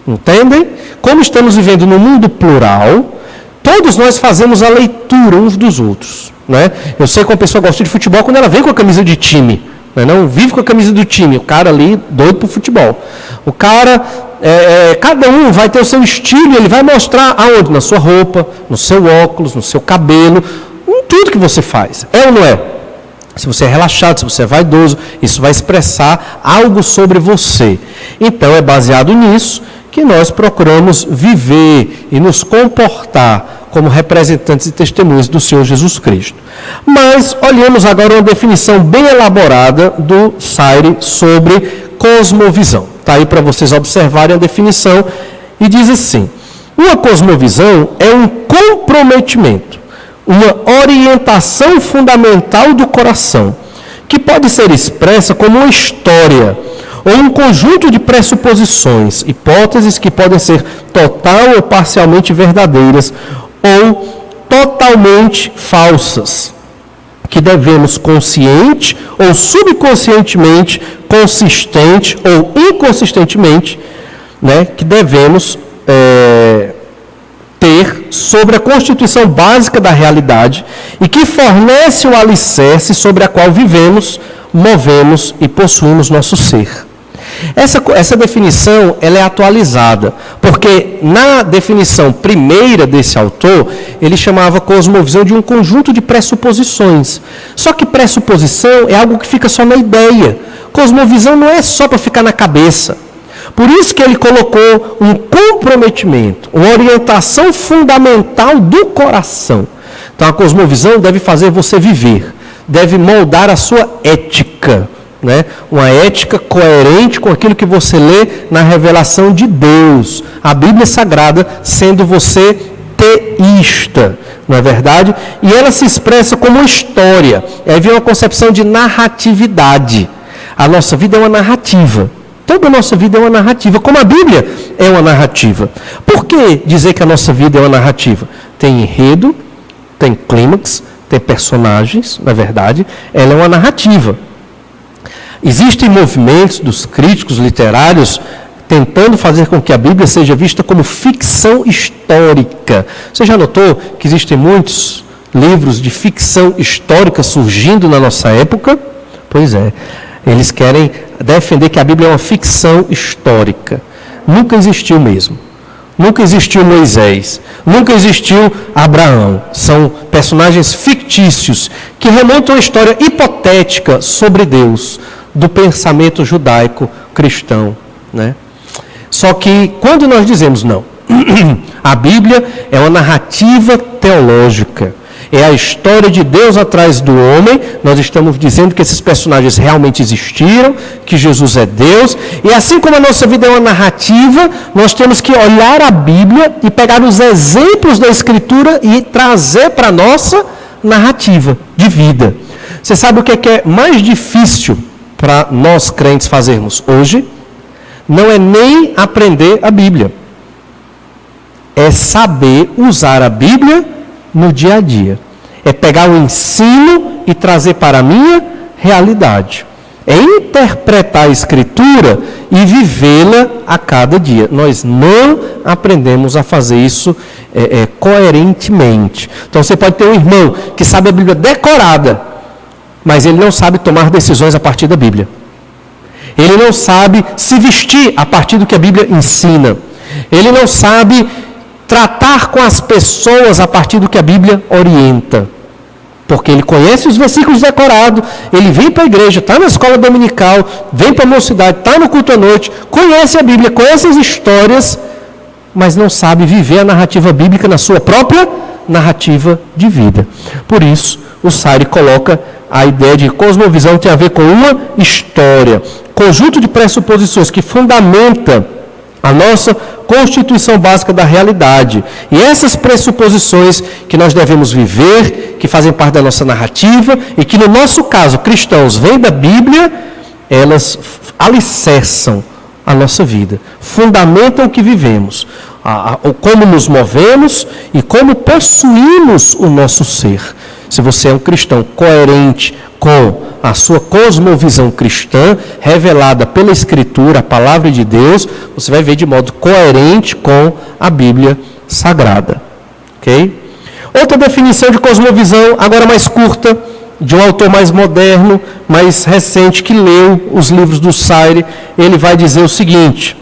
Entendem? Como estamos vivendo num mundo plural, todos nós fazemos a leitura uns dos outros. Né? Eu sei que uma pessoa gosta de futebol quando ela vem com a camisa de time. Não vive com a camisa do time, o cara ali doido pro futebol. O cara, cada um vai ter o seu estilo, ele vai mostrar aonde? Na sua roupa, no seu óculos, no seu cabelo, em tudo que você faz. É ou não é? Se você é relaxado, se você é vaidoso, isso vai expressar algo sobre você. Então é baseado nisso que nós procuramos viver e nos comportar como representantes e testemunhas do Senhor Jesus Cristo. Mas olhemos agora uma definição bem elaborada do Sayre sobre cosmovisão. Está aí para vocês observarem a definição. E diz assim, uma cosmovisão é um comprometimento, uma orientação fundamental do coração, que pode ser expressa como uma história, ou um conjunto de pressuposições, hipóteses que podem ser total ou parcialmente verdadeiras, ou totalmente falsas, que devemos consciente ou subconscientemente, consistente ou inconsistentemente, né, que devemos ter sobre a constituição básica da realidade e que fornece o alicerce sobre a qual vivemos, movemos e possuímos nosso ser. Essa definição ela é atualizada, porque na definição primeira desse autor, ele chamava cosmovisão de um conjunto de pressuposições. Só que pressuposição é algo que fica só na ideia. Cosmovisão não é só para ficar na cabeça. Por isso que ele colocou um comprometimento, uma orientação fundamental do coração. Então a cosmovisão deve fazer você viver, deve moldar a sua ética, né? Uma ética coerente com aquilo que você lê na revelação de Deus, a Bíblia Sagrada, sendo você teísta, não é verdade? E ela se expressa como história, aí vem uma concepção de narratividade. A nossa vida é uma narrativa. Toda a nossa vida é uma narrativa, como a Bíblia é uma narrativa. Por que dizer que a nossa vida é uma narrativa? Tem enredo, tem clímax, tem personagens, na verdade, ela é uma narrativa. Existem movimentos dos críticos literários tentando fazer com que a Bíblia seja vista como ficção histórica. Você já notou que existem muitos livros de ficção histórica surgindo na nossa época? Pois é. Eles querem defender que a Bíblia é uma ficção histórica. Nunca existiu mesmo. Nunca existiu Moisés. Nunca existiu Abraão. São personagens fictícios que remontam a história hipotética sobre Deus, do pensamento judaico cristão, né? Só que quando nós dizemos não, a Bíblia é uma narrativa teológica. É a história de Deus atrás do homem. Nós estamos dizendo que esses personagens realmente existiram, que Jesus é Deus. E assim como a nossa vida é uma narrativa, nós temos que olhar a Bíblia e pegar os exemplos da Escritura e trazer para a nossa narrativa de vida. Você sabe o que é mais difícil para nós crentes fazermos hoje? Não é nem aprender a Bíblia. É saber usar a Bíblia no dia a dia. É pegar o ensino e trazer para a minha realidade. É interpretar a Escritura e vivê-la a cada dia. Nós não aprendemos a fazer isso coerentemente. Então você pode ter um irmão que sabe a Bíblia decorada, mas ele não sabe tomar decisões a partir da Bíblia. Ele não sabe se vestir a partir do que a Bíblia ensina. Ele não sabe tratar com as pessoas a partir do que a Bíblia orienta. Porque ele conhece os versículos decorados, ele vem para a igreja, está na escola dominical, vem para a mocidade, está no culto à noite, conhece a Bíblia, conhece as histórias, mas não sabe viver a narrativa bíblica na sua própria narrativa de vida. Por isso, o Sayre coloca a ideia de cosmovisão tem a ver com uma história, conjunto de pressuposições que fundamenta a nossa constituição básica da realidade. E essas pressuposições que nós devemos viver, que fazem parte da nossa narrativa, e que no nosso caso, cristãos, vêm da Bíblia, elas alicerçam a nossa vida, fundamentam o que vivemos, como nos movemos e como possuímos o nosso ser. Se você é um cristão coerente com a sua cosmovisão cristã, revelada pela Escritura, a palavra de Deus, você vai ver de modo coerente com a Bíblia Sagrada. Ok? Outra definição de cosmovisão, agora mais curta, de um autor mais moderno, mais recente, que leu os livros do Sayre, ele vai dizer o seguinte: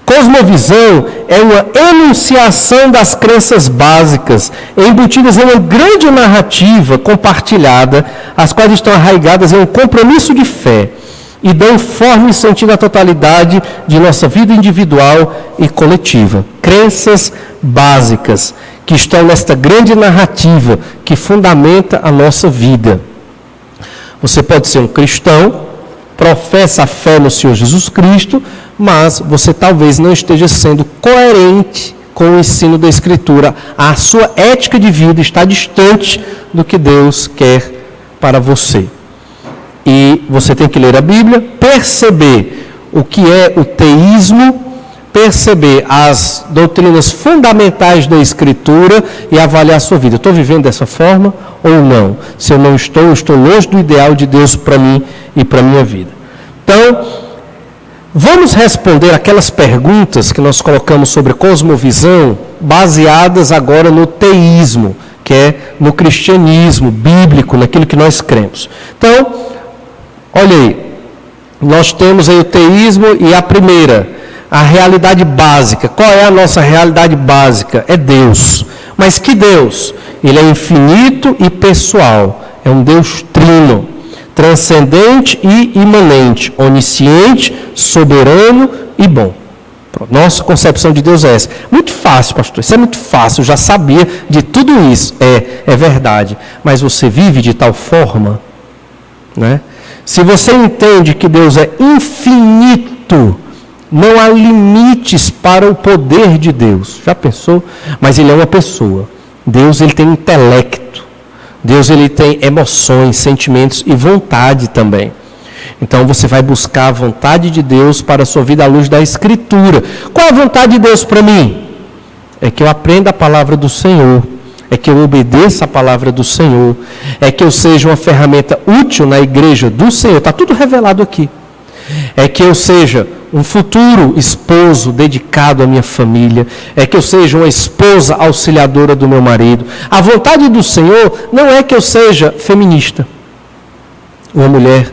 cosmovisão é uma enunciação das crenças básicas, embutidas em uma grande narrativa compartilhada, as quais estão arraigadas em um compromisso de fé e dão forma e sentido à totalidade de nossa vida individual e coletiva. Crenças básicas que estão nesta grande narrativa que fundamenta a nossa vida. Você pode ser um cristão, professa a fé no Senhor Jesus Cristo, mas você talvez não esteja sendo coerente com o ensino da Escritura. A sua ética de vida está distante do que Deus quer para você. E você tem que ler a Bíblia, perceber o que é o teísmo, perceber as doutrinas fundamentais da Escritura e avaliar a sua vida. Estou vivendo dessa forma ou não? Se eu não estou, eu estou longe do ideal de Deus para mim e para a minha vida. Então, vamos responder aquelas perguntas que nós colocamos sobre cosmovisão, baseadas agora no teísmo, que é no cristianismo bíblico, naquilo que nós cremos. Então, olha aí, nós temos aí o teísmo e a primeira, a realidade básica. Qual é a nossa realidade básica? É Deus. Mas que Deus? Ele é infinito e pessoal. É um Deus trino, transcendente e imanente, onisciente, soberano e bom. Nossa concepção de Deus é essa. Muito fácil, pastor. Isso é muito fácil. Eu já sabia de tudo isso. É verdade. Mas você vive de tal forma, né? Se você entende que Deus é infinito, não há limites para o poder de Deus. Já pensou? Mas Ele é uma pessoa. Deus, Ele tem intelecto. Deus, Ele tem emoções, sentimentos e vontade também. Então você vai buscar a vontade de Deus para a sua vida à luz da Escritura. Qual é a vontade de Deus para mim? É que eu aprenda a palavra do Senhor. É que eu obedeça a palavra do Senhor. É que eu seja uma ferramenta útil na igreja do Senhor. Está tudo revelado aqui. É que eu seja um futuro esposo dedicado à minha família. É que eu seja uma esposa auxiliadora do meu marido. A vontade do Senhor não é que eu seja feminista. Uma mulher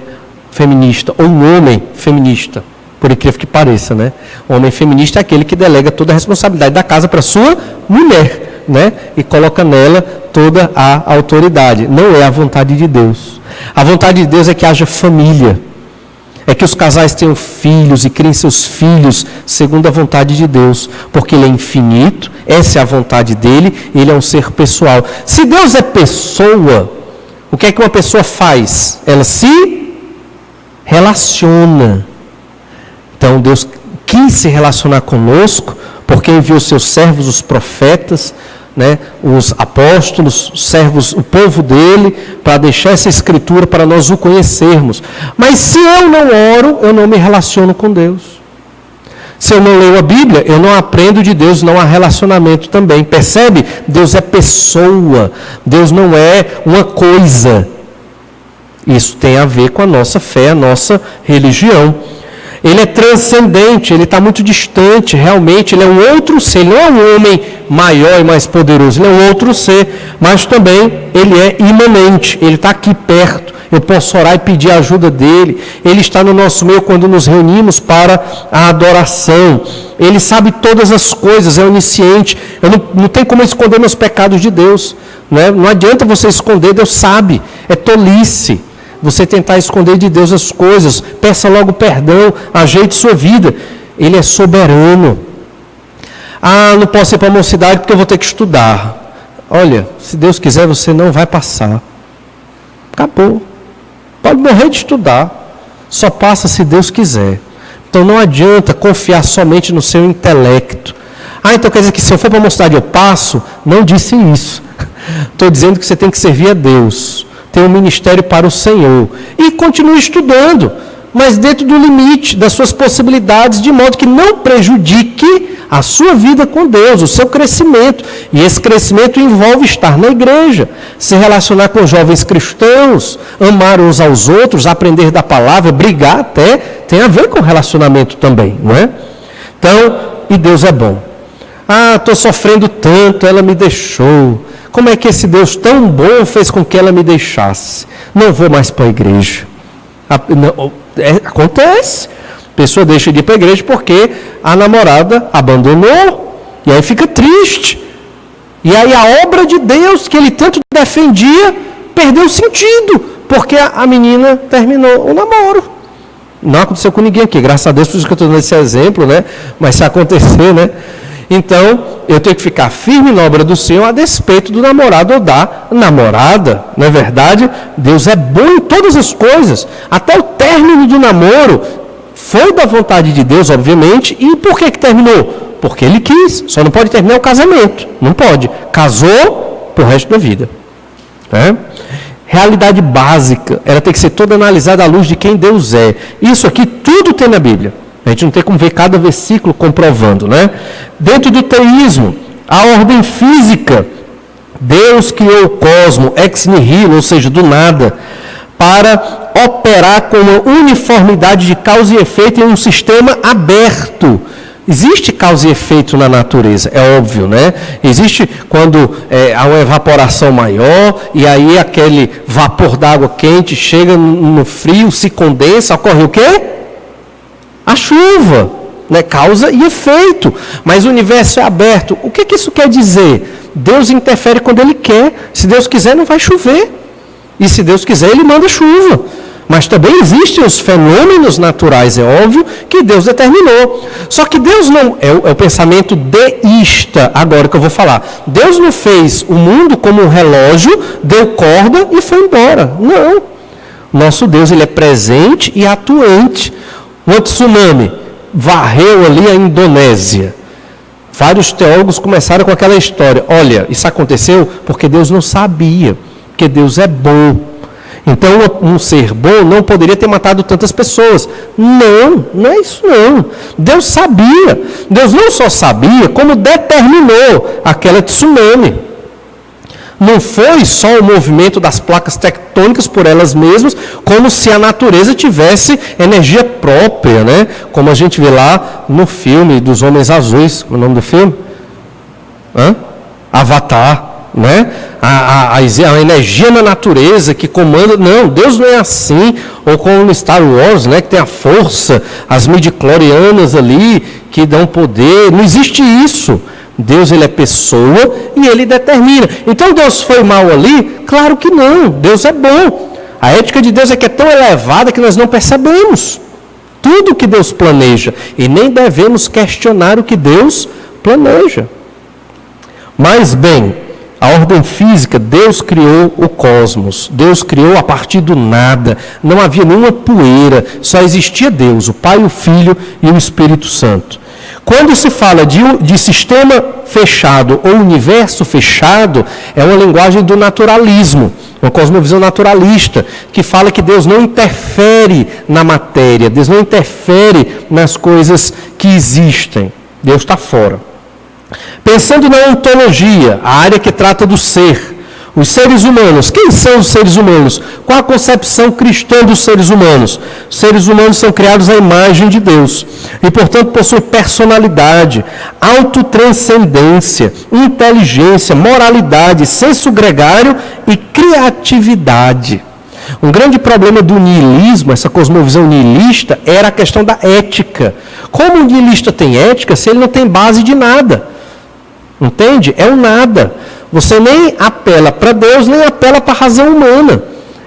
feminista ou um homem feminista. Por incrível que pareça, né? O homem feminista é aquele que delega toda a responsabilidade da casa para sua mulher, né? E coloca nela toda a autoridade. Não é a vontade de Deus. A vontade de Deus é que haja família. É que os casais tenham filhos e criem seus filhos segundo a vontade de Deus. Porque Ele é infinito, essa é a vontade dEle, Ele é um ser pessoal. Se Deus é pessoa, o que é que uma pessoa faz? Ela se relaciona. Então Deus quis se relacionar conosco, porque enviou seus servos, os profetas, né, os apóstolos, servos, o povo dele, para deixar essa escritura para nós o conhecermos. Mas se eu não oro, eu não me relaciono com Deus. Se eu não leio a Bíblia, eu não aprendo de Deus, não há relacionamento também. Percebe? Deus é pessoa, Deus não é uma coisa. Isso tem a ver com a nossa fé, a nossa religião. Ele é transcendente, ele está muito distante, realmente, ele é um outro ser, ele não é um homem maior e mais poderoso, ele é um outro ser, mas também ele é imanente, ele está aqui perto, eu posso orar e pedir a ajuda dele, ele está no nosso meio quando nos reunimos para a adoração, ele sabe todas as coisas, é onisciente, não tem como esconder meus pecados de Deus, né? Não adianta você esconder, Deus sabe, é tolice. Você tentar esconder de Deus as coisas, peça logo perdão, ajeite sua vida. Ele é soberano. Ah, não posso ir para a mocidade porque eu vou ter que estudar. Olha, se Deus quiser, você não vai passar. Acabou. Pode morrer de estudar. Só passa se Deus quiser. Então não adianta confiar somente no seu intelecto. Ah, então quer dizer que se eu for para a mocidade eu passo? Não disse isso. Estou dizendo que você tem que servir a Deus. Tem um ministério para o Senhor. E continue estudando, mas dentro do limite das suas possibilidades, de modo que não prejudique a sua vida com Deus, o seu crescimento. E esse crescimento envolve estar na igreja, se relacionar com jovens cristãos, amar uns aos outros, aprender da palavra, brigar até, tem a ver com relacionamento também, não é? Então, e Deus é bom. Ah, estou sofrendo tanto, ela me deixou. Como é que esse Deus tão bom fez com que ela me deixasse? Não vou mais para a igreja. Acontece. A pessoa deixa de ir para a igreja porque a namorada abandonou. E aí fica triste. E aí a obra de Deus que ele tanto defendia perdeu sentido. Porque a menina terminou o namoro. Não aconteceu com ninguém aqui. Graças a Deus, por isso que eu estou dando esse exemplo, né? Mas se acontecer, né? Então, eu tenho que ficar firme na obra do Senhor a despeito do namorado ou da namorada. Não é verdade? Deus é bom em todas as coisas. Até o término do namoro foi da vontade de Deus, obviamente. E por que terminou? Porque Ele quis. Só não pode terminar o casamento. Não pode. Casou pro resto da vida. É? Realidade básica. Ela tem que ser toda analisada à luz de quem Deus é. Isso aqui tudo tem na Bíblia. A gente não tem como ver cada versículo comprovando, né? Dentro do teísmo, a ordem física. Deus criou o cosmo, ex nihilo, ou seja, do nada, para operar com uma uniformidade de causa e efeito em um sistema aberto. Existe causa e efeito na natureza, é óbvio, né? Existe quando há uma evaporação maior e aí aquele vapor d'água quente chega no frio, se condensa, ocorre o quê? A chuva, né? Causa e efeito. Mas o universo é aberto. O que isso quer dizer? Deus interfere quando Ele quer. Se Deus quiser, não vai chover. E se Deus quiser, Ele manda chuva. Mas também existem os fenômenos naturais, é óbvio, que Deus determinou. Só que Deus não... É o pensamento deísta, agora que eu vou falar. Deus não fez o mundo como um relógio, deu corda e foi embora. Não. Nosso Deus, Ele é presente e atuante. Um tsunami varreu ali a Indonésia. Vários teólogos começaram com aquela história. Olha, isso aconteceu porque Deus não sabia, porque Deus é bom. Então, um ser bom não poderia ter matado tantas pessoas. Não é isso não. Deus sabia. Deus não só sabia, como determinou aquela tsunami. Não foi só o movimento das placas tectônicas por elas mesmas, como se a natureza tivesse energia própria, né? Como a gente vê lá no filme dos Homens Azuis. Qual é o nome do filme? Avatar. Né? A energia na natureza que comanda. Não, Deus não é assim. Ou como no Star Wars, né? Que tem a força, as midi-chlorianas ali que dão poder. Não existe isso. Deus, Ele é pessoa e Ele determina. Então Deus foi mal ali? Claro que não. Deus é bom. A ética de Deus é que é tão elevada que nós não percebemos tudo que Deus planeja e nem devemos questionar o que Deus planeja. Mas bem, a ordem física, Deus criou o cosmos. Deus criou a partir do nada. Não havia nenhuma poeira. Só existia Deus, o Pai, o Filho e o Espírito Santo. Quando se fala de sistema fechado ou universo fechado, é uma linguagem do naturalismo, uma cosmovisão naturalista, que fala que Deus não interfere na matéria, Deus não interfere nas coisas que existem. Deus está fora. Pensando na ontologia, a área que trata do ser, os seres humanos. Quem são os seres humanos? Qual a concepção cristã dos seres humanos? Os seres humanos são criados à imagem de Deus e, portanto, possuem personalidade, autotranscendência, inteligência, moralidade, senso gregário e criatividade. Um grande problema do niilismo, essa cosmovisão niilista, era a questão da ética. Como um niilista tem ética se ele não tem base de nada? Entende? É um nada. Você nem apela para Deus, nem apela para a razão humana.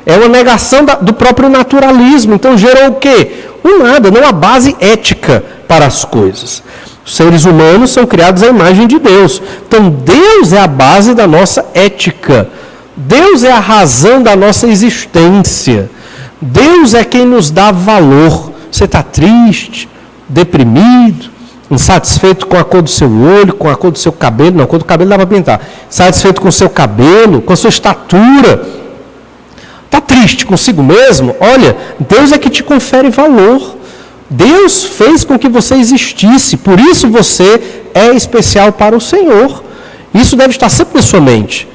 É uma negação do próprio naturalismo. Então gerou o quê? Um nada, não há base ética para as coisas. Os seres humanos são criados à imagem de Deus. Então Deus é a base da nossa ética. Deus é a razão da nossa existência. Deus é quem nos dá valor. Você está triste, deprimido, insatisfeito com a cor do seu olho, com a cor do seu cabelo. Não, a cor do cabelo dá para pintar. Insatisfeito com o seu cabelo, com a sua estatura. Está triste consigo mesmo? Olha, Deus é que te confere valor. Deus fez com que você existisse. Por isso você é especial para o Senhor. Isso deve estar sempre na sua mente.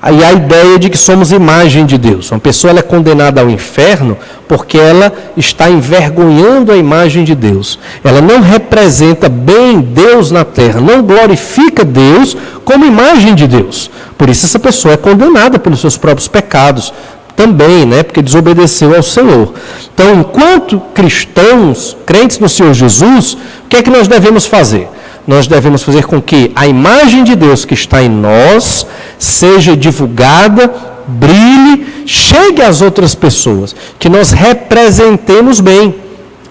Aí a ideia de que somos imagem de Deus. Uma pessoa ela é condenada ao inferno porque ela está envergonhando a imagem de Deus. Ela não representa bem Deus na terra, não glorifica Deus como imagem de Deus. Por isso essa pessoa é condenada pelos seus próprios pecados também, né? Porque desobedeceu ao Senhor. Então, enquanto cristãos, crentes no Senhor Jesus, o que é que nós devemos fazer? Nós devemos fazer com que a imagem de Deus que está em nós seja divulgada, brilhe, chegue às outras pessoas, que nós representemos bem.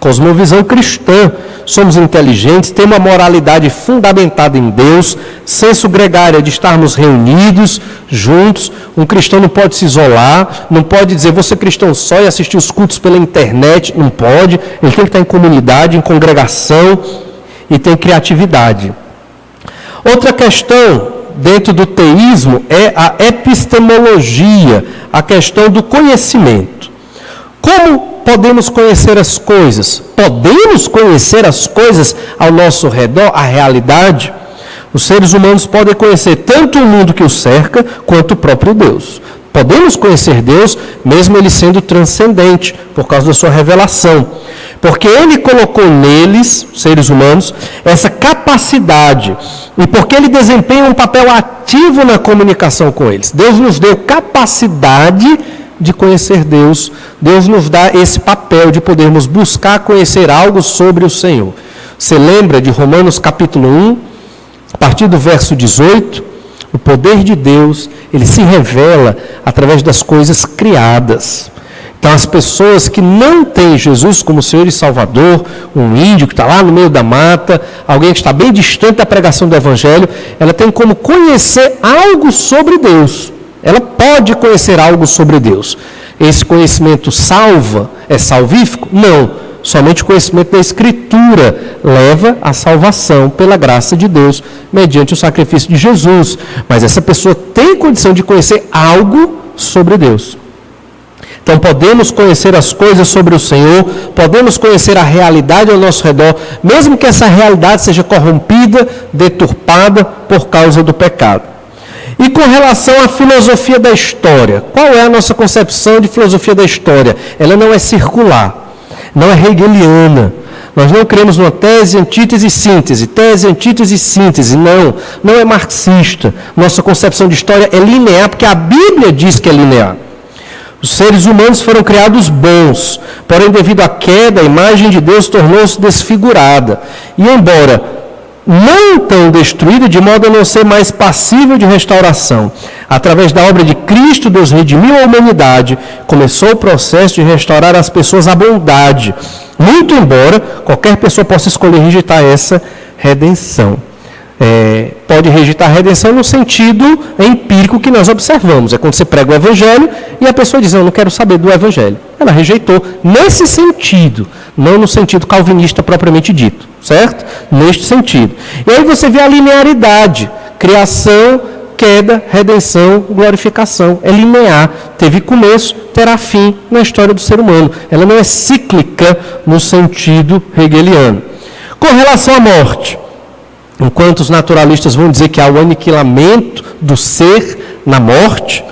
Cosmovisão cristã, somos inteligentes, temos uma moralidade fundamentada em Deus, senso gregário de estarmos reunidos, juntos. Um cristão não pode se isolar, não pode dizer, vou ser cristão só e assistir os cultos pela internet, não pode. Ele tem que estar em comunidade, em congregação, e tem criatividade. Outra questão dentro do teísmo é a epistemologia, a questão do conhecimento. Como podemos conhecer as coisas? Podemos conhecer as coisas ao nosso redor, a realidade? Os seres humanos podem conhecer tanto o mundo que os cerca, quanto o próprio Deus. Podemos conhecer Deus, mesmo Ele sendo transcendente, por causa da sua revelação. Porque Ele colocou neles, seres humanos, essa capacidade. E porque Ele desempenha um papel ativo na comunicação com eles. Deus nos deu capacidade de conhecer Deus. Deus nos dá esse papel de podermos buscar conhecer algo sobre o Senhor. Você lembra de Romanos capítulo 1, a partir do verso 18? O poder de Deus, ele se revela através das coisas criadas. Então, as pessoas que não têm Jesus como Senhor e Salvador, um índio que está lá no meio da mata, alguém que está bem distante da pregação do Evangelho, ela tem como conhecer algo sobre Deus. Ela pode conhecer algo sobre Deus. Esse conhecimento salva? É salvífico? Não. Somente o conhecimento da Escritura leva à salvação pela graça de Deus, mediante o sacrifício de Jesus. Mas essa pessoa tem condição de conhecer algo sobre Deus. Então podemos conhecer as coisas sobre o Senhor, podemos conhecer a realidade ao nosso redor, mesmo que essa realidade seja corrompida, deturpada por causa do pecado. E com relação à filosofia da história, qual é a nossa concepção de filosofia da história? Ela não é circular, não é hegeliana. Nós não cremos numa tese, antítese e síntese. Tese, antítese e síntese. Não é marxista. Nossa concepção de história é linear, porque a Bíblia diz que é linear. Os seres humanos foram criados bons, porém, devido à queda, a imagem de Deus tornou-se desfigurada. E, embora não tão destruída, de modo a não ser mais passível de restauração, através da obra de Cristo, Deus redimiu a humanidade, começou o processo de restaurar as pessoas à bondade, muito embora qualquer pessoa possa escolher rejeitar essa redenção. Pode rejeitar a redenção no sentido empírico que nós observamos. É quando você prega o Evangelho e a pessoa diz, eu não quero saber do Evangelho. Ela rejeitou nesse sentido, não no sentido calvinista propriamente dito, certo? Neste sentido. E aí você vê a linearidade, criação, queda, redenção, glorificação. É linear, teve começo, terá fim na história do ser humano. Ela não é cíclica no sentido hegeliano. Com relação à morte, enquanto os naturalistas vão dizer que há o aniquilamento do ser na morte,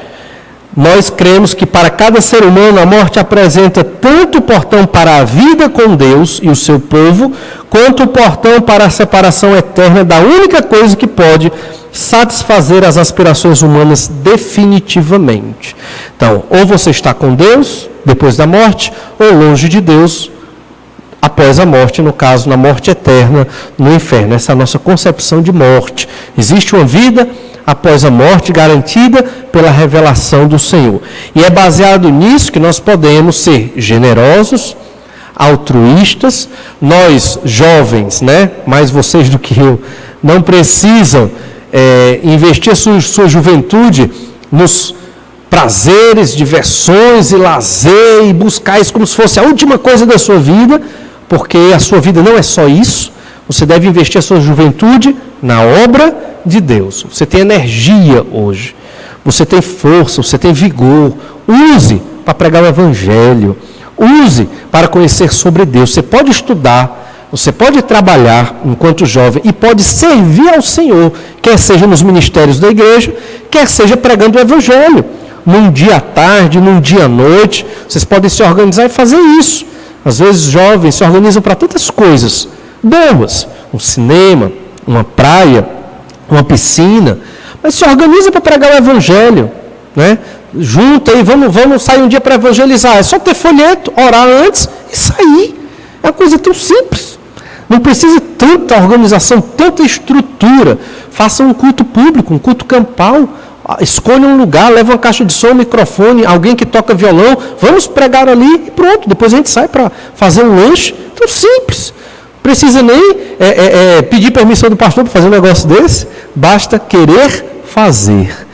nós cremos que para cada ser humano a morte apresenta tanto o portão para a vida com Deus e o seu povo, quanto o portão para a separação eterna da única coisa que pode satisfazer as aspirações humanas definitivamente. Então, ou você está com Deus depois da morte, ou longe de Deus após a morte, no caso, na morte eterna, no inferno. Essa é a nossa concepção de morte. Existe uma vida após a morte garantida pela revelação do Senhor. E é baseado nisso que nós podemos ser generosos, altruístas. Nós, jovens, mais vocês do que eu, não precisam investir sua juventude nos prazeres, diversões e lazer e buscar isso como se fosse a última coisa da sua vida, porque a sua vida não é só isso. Você deve investir a sua juventude na obra de Deus. Você tem energia hoje, você tem força, você tem vigor. Use para pregar o Evangelho, use para conhecer sobre Deus. Você pode estudar, você pode trabalhar enquanto jovem e pode servir ao Senhor, quer seja nos ministérios da igreja, quer seja pregando o Evangelho. Num dia à tarde, num dia à noite, vocês podem se organizar e fazer isso. Às vezes jovens se organizam para tantas coisas boas, um cinema, uma praia, uma piscina, mas se organiza para pregar o Evangelho, Junta aí, vamos sair um dia para evangelizar. É só ter folheto, orar antes e sair. É uma coisa tão simples. Não precisa tanta organização, tanta estrutura. Faça um culto público, um culto campal. Escolha um lugar, leva uma caixa de som, um microfone, alguém que toca violão, vamos pregar ali e pronto. Depois a gente sai para fazer um lanche. Tão simples. Não precisa nem pedir permissão do pastor para fazer um negócio desse. Basta querer fazer.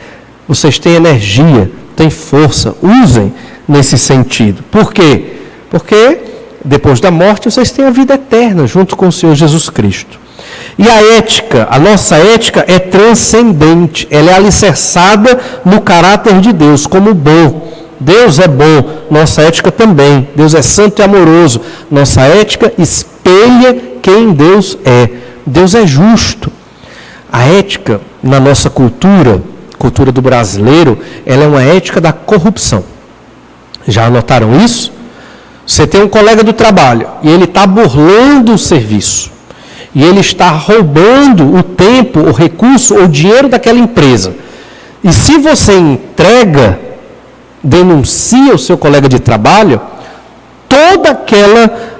Vocês têm energia, têm força, usem nesse sentido. Por quê? Porque depois da morte vocês têm a vida eterna junto com o Senhor Jesus Cristo. E a ética, a nossa ética é transcendente, ela é alicerçada no caráter de Deus, como bom. Deus é bom, nossa ética também. Deus é santo e amoroso. Nossa ética espelha quem Deus é. Deus é justo. A ética, na nossa cultura do brasileiro, ela é uma ética da corrupção. Já anotaram isso? Você tem um colega do trabalho e ele está burlando o serviço. E ele está roubando o tempo, o recurso, o dinheiro daquela empresa. E se você entrega denuncia o seu colega de trabalho, todo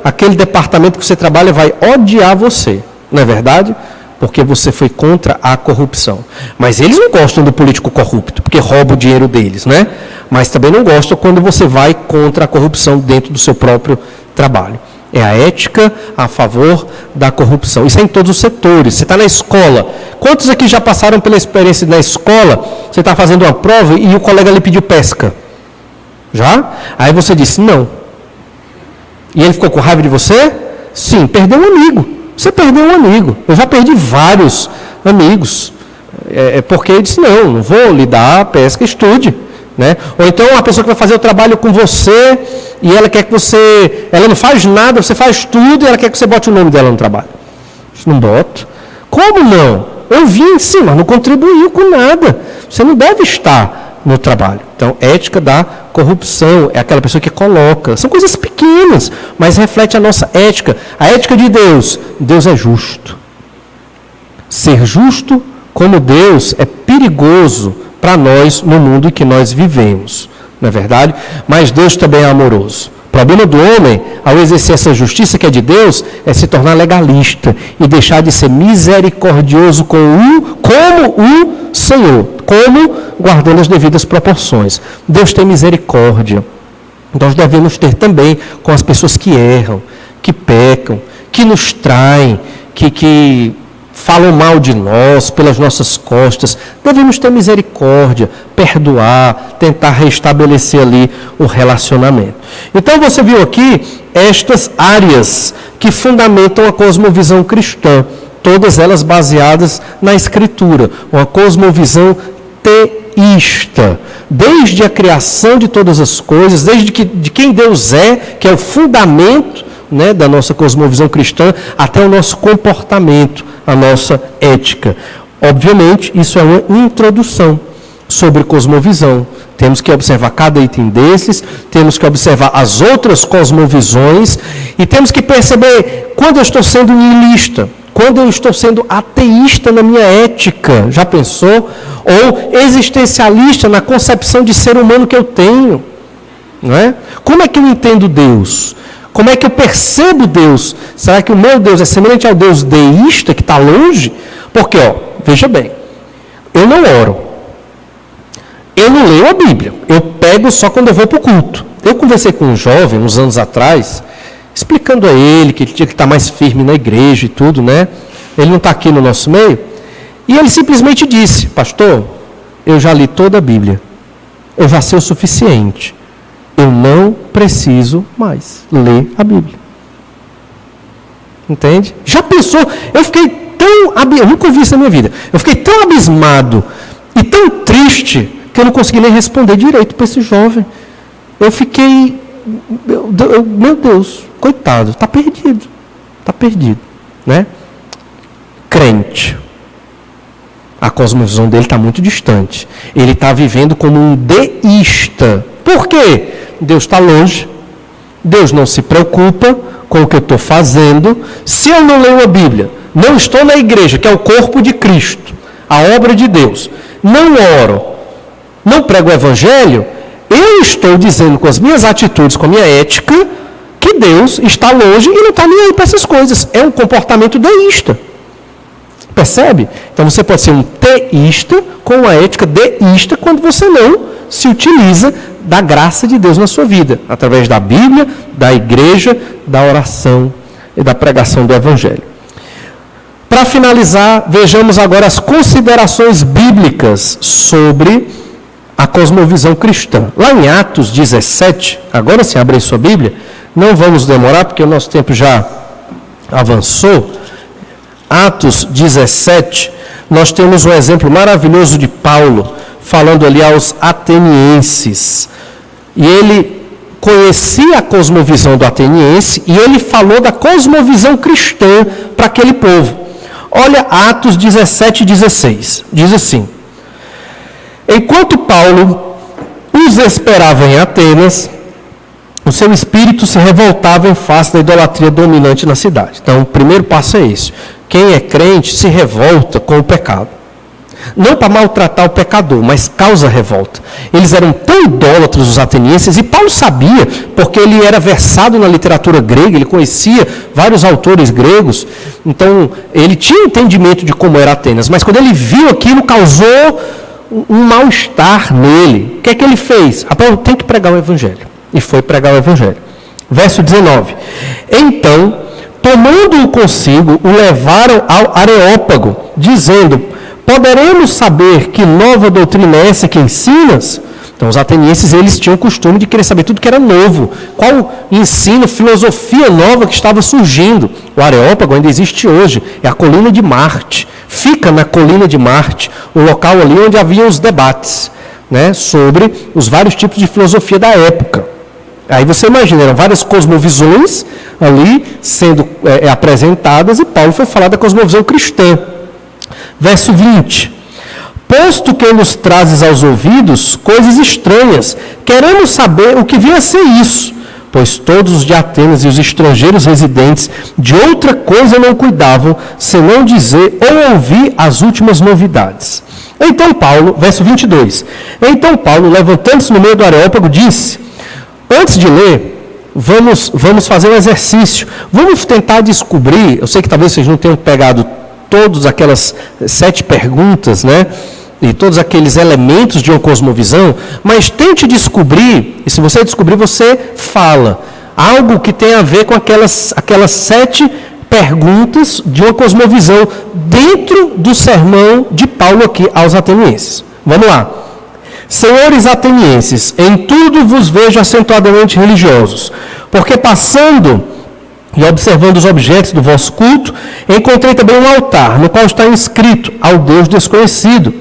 aquele departamento que você trabalha vai odiar você, não é verdade? Porque você foi contra a corrupção. Mas eles não gostam do político corrupto, porque rouba o dinheiro deles, né? Mas também não gostam quando você vai contra a corrupção dentro do seu próprio trabalho. É a ética a favor da corrupção. Isso é em todos os setores. Você está na escola. Quantos aqui já passaram pela experiência na escola? Você está fazendo uma prova e o colega lhe pediu pesca. Já? Aí você disse não. E ele ficou com raiva de você? Sim, perdeu um amigo. Você perdeu um amigo. Eu já perdi vários amigos. Porque ele disse, não vou lhe dar pesca, estude. Né? Ou então uma pessoa que vai fazer o trabalho com você e ela quer que ela não faz nada, você faz tudo e ela quer que você bote o nome dela no trabalho. Não boto. Como não? Eu vim sim, mas não contribuiu com nada. Você não deve estar no trabalho. Então, ética da corrupção é aquela pessoa que coloca. São coisas pequenas, mas reflete a nossa ética. A ética de Deus. Deus é justo. Ser justo como Deus é perigoso para nós no mundo em que nós vivemos, não é verdade? Mas Deus também é amoroso. O problema do homem, ao exercer essa justiça que é de Deus, é se tornar legalista e deixar de ser misericordioso como o Senhor, como guardando as devidas proporções. Deus tem misericórdia. Nós devemos ter também com as pessoas que erram, que pecam, que nos traem, que falam mal de nós, pelas nossas costas. Devemos ter misericórdia, perdoar, tentar restabelecer ali o relacionamento. Então você viu aqui estas áreas que fundamentam a cosmovisão cristã, todas elas baseadas na Escritura, uma cosmovisão teísta, desde a criação de todas as coisas, desde de quem Deus é, que é o fundamento, né, da nossa cosmovisão cristã, até o nosso comportamento, a nossa ética. Obviamente, isso é uma introdução sobre cosmovisão. Temos que observar cada item desses, temos que observar as outras cosmovisões e temos que perceber quando eu estou sendo nihilista, quando eu estou sendo ateísta na minha ética, já pensou? Ou existencialista na concepção de ser humano que eu tenho. Não é? Como é que eu entendo Deus? Como é que eu percebo Deus? Será que o meu Deus é semelhante ao Deus deísta, que está longe? Porque, veja bem, eu não oro. Eu não leio a Bíblia. Eu pego só quando eu vou para o culto. Eu conversei com um jovem, uns anos atrás, explicando a ele que ele tinha que estar mais firme na igreja e tudo, né? Ele não está aqui no nosso meio. E ele simplesmente disse, pastor, eu já li toda a Bíblia. Eu já sei o suficiente. Eu não preciso mais ler a Bíblia. Entende? Já pensou? Eu fiquei tão... Eu nunca ouvi isso na minha vida. Eu fiquei tão abismado e tão triste que eu não consegui nem responder direito para esse jovem. Eu fiquei... Meu Deus, coitado, está perdido. Está perdido. Né? Crente. A cosmovisão dele está muito distante. Ele está vivendo como um deísta. Por quê? Deus está longe, Deus não se preocupa com o que eu estou fazendo. Se eu não leio a Bíblia, não estou na igreja, que é o corpo de Cristo, a obra de Deus, não oro, não prego o Evangelho, eu estou dizendo com as minhas atitudes, com a minha ética, que Deus está longe e não está nem aí para essas coisas. É um comportamento deísta. Percebe? Então você pode ser um teísta com uma ética deísta quando você não se utiliza da graça de Deus na sua vida, através da Bíblia, da igreja, da oração e da pregação do Evangelho. Para finalizar, vejamos agora as considerações bíblicas sobre a cosmovisão cristã. Lá em Atos 17, agora sim, abre sua Bíblia, não vamos demorar porque o nosso tempo já avançou. Atos 17, nós temos um exemplo maravilhoso de Paulo, falando ali aos atenienses. E ele conhecia a cosmovisão do ateniense e ele falou da cosmovisão cristã para aquele povo. Olha Atos 17, 16. Diz assim: enquanto Paulo os esperava em Atenas, o seu espírito se revoltava em face da idolatria dominante na cidade. Então, o primeiro passo é esse. Quem é crente se revolta com o pecado. não para maltratar o pecador, mas causa revolta. Eles eram tão idólatras, os atenienses, e Paulo sabia, porque ele era versado na literatura grega, ele conhecia vários autores gregos, então ele tinha entendimento de como era Atenas, mas quando ele viu aquilo, causou um mal-estar nele. O que é que ele fez? Paulo tem que pregar o evangelho. E foi pregar o evangelho. Verso 19. Então, tomando-o consigo, o levaram ao Areópago, dizendo: poderemos saber que nova doutrina é essa que ensinas? Então, os atenienses, eles tinham o costume de querer saber tudo que era novo. Qual ensino, filosofia nova que estava surgindo. O Areópago ainda existe hoje. É a colina de Marte. Fica na colina de Marte, o local ali onde havia os debates, né, sobre os vários tipos de filosofia da época. Aí você imagina, eram várias cosmovisões ali sendo apresentadas, e Paulo foi falar da cosmovisão cristã. Verso 20. Posto que nos trazes aos ouvidos coisas estranhas, queremos saber o que vinha a ser isso, pois todos os de Atenas e os estrangeiros residentes de outra coisa não cuidavam, senão dizer ou ouvir as últimas novidades. Então Paulo, verso 22, então Paulo, levantando-se no meio do Areópago, disse: antes de ler, vamos fazer um exercício, vamos tentar descobrir, eu sei que talvez vocês não tenham pegado todas aquelas 7 perguntas, né? E todos aqueles elementos de uma cosmovisão, mas tente descobrir, e se você descobrir, você fala, algo que tem a ver com aquelas 7 perguntas de uma cosmovisão dentro do sermão de Paulo aqui aos atenienses. Vamos lá. Senhores atenienses, em tudo vos vejo acentuadamente religiosos, porque passando e observando os objetos do vosso culto, encontrei também um altar, no qual está inscrito: ao Deus desconhecido.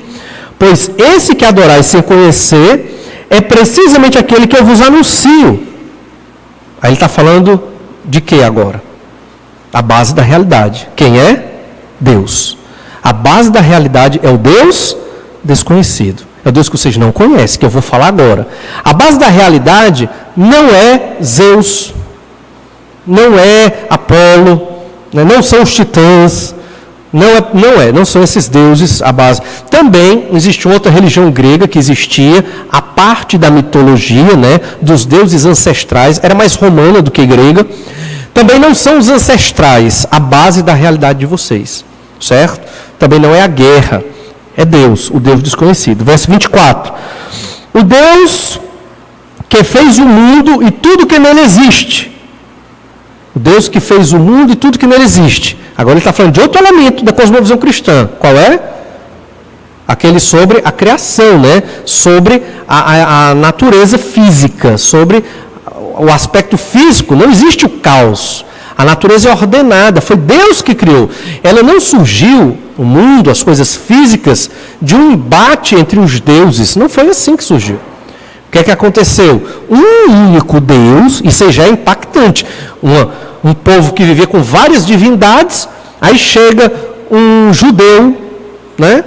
Pois esse que adorais sem conhecer é precisamente aquele que eu vos anuncio. Aí ele está falando de quê agora? A base da realidade. Quem é? Deus. A base da realidade é o Deus desconhecido. É o Deus que vocês não conhecem, que eu vou falar agora. A base da realidade não é Zeus, não é Apolo, não são os titãs, não são esses deuses a base. Também existe outra religião grega que existia, a parte da mitologia, né, dos deuses ancestrais, era mais romana do que grega. Também não são os ancestrais a base da realidade de vocês, certo? Também não é a guerra, é Deus, o Deus desconhecido. Verso 24. O Deus que fez o mundo e tudo que nele existe. O Deus que fez o mundo e tudo que nele existe. Agora ele está falando de outro elemento da cosmovisão cristã. Qual é? Aquele sobre a criação, né? Sobre a natureza física, sobre o aspecto físico. Não existe o caos. A natureza é ordenada, foi Deus que criou. Ela não surgiu, o mundo, as coisas físicas, de um embate entre os deuses. Não foi assim que surgiu. O que é que aconteceu? Um único Deus, isso já é impactante. Um povo que vivia com várias divindades, aí chega um judeu, né,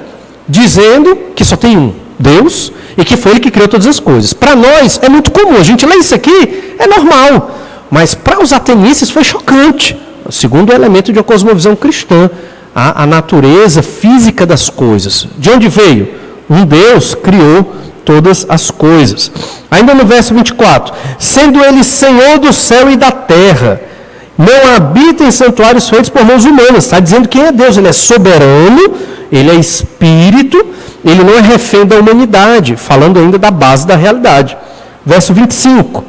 dizendo que só tem um Deus e que foi ele que criou todas as coisas. Para nós é muito comum, a gente lê isso aqui, é normal, mas para os atenienses foi chocante. O segundo elemento de uma cosmovisão cristã, a natureza física das coisas. De onde veio? Um Deus criou todas as coisas. Ainda no verso 24, sendo ele Senhor do céu e da terra, não habita em santuários feitos por mãos humanas. Está dizendo quem é Deus. Ele é soberano, ele é espírito, ele não é refém da humanidade. Falando ainda da base da realidade. Verso 25.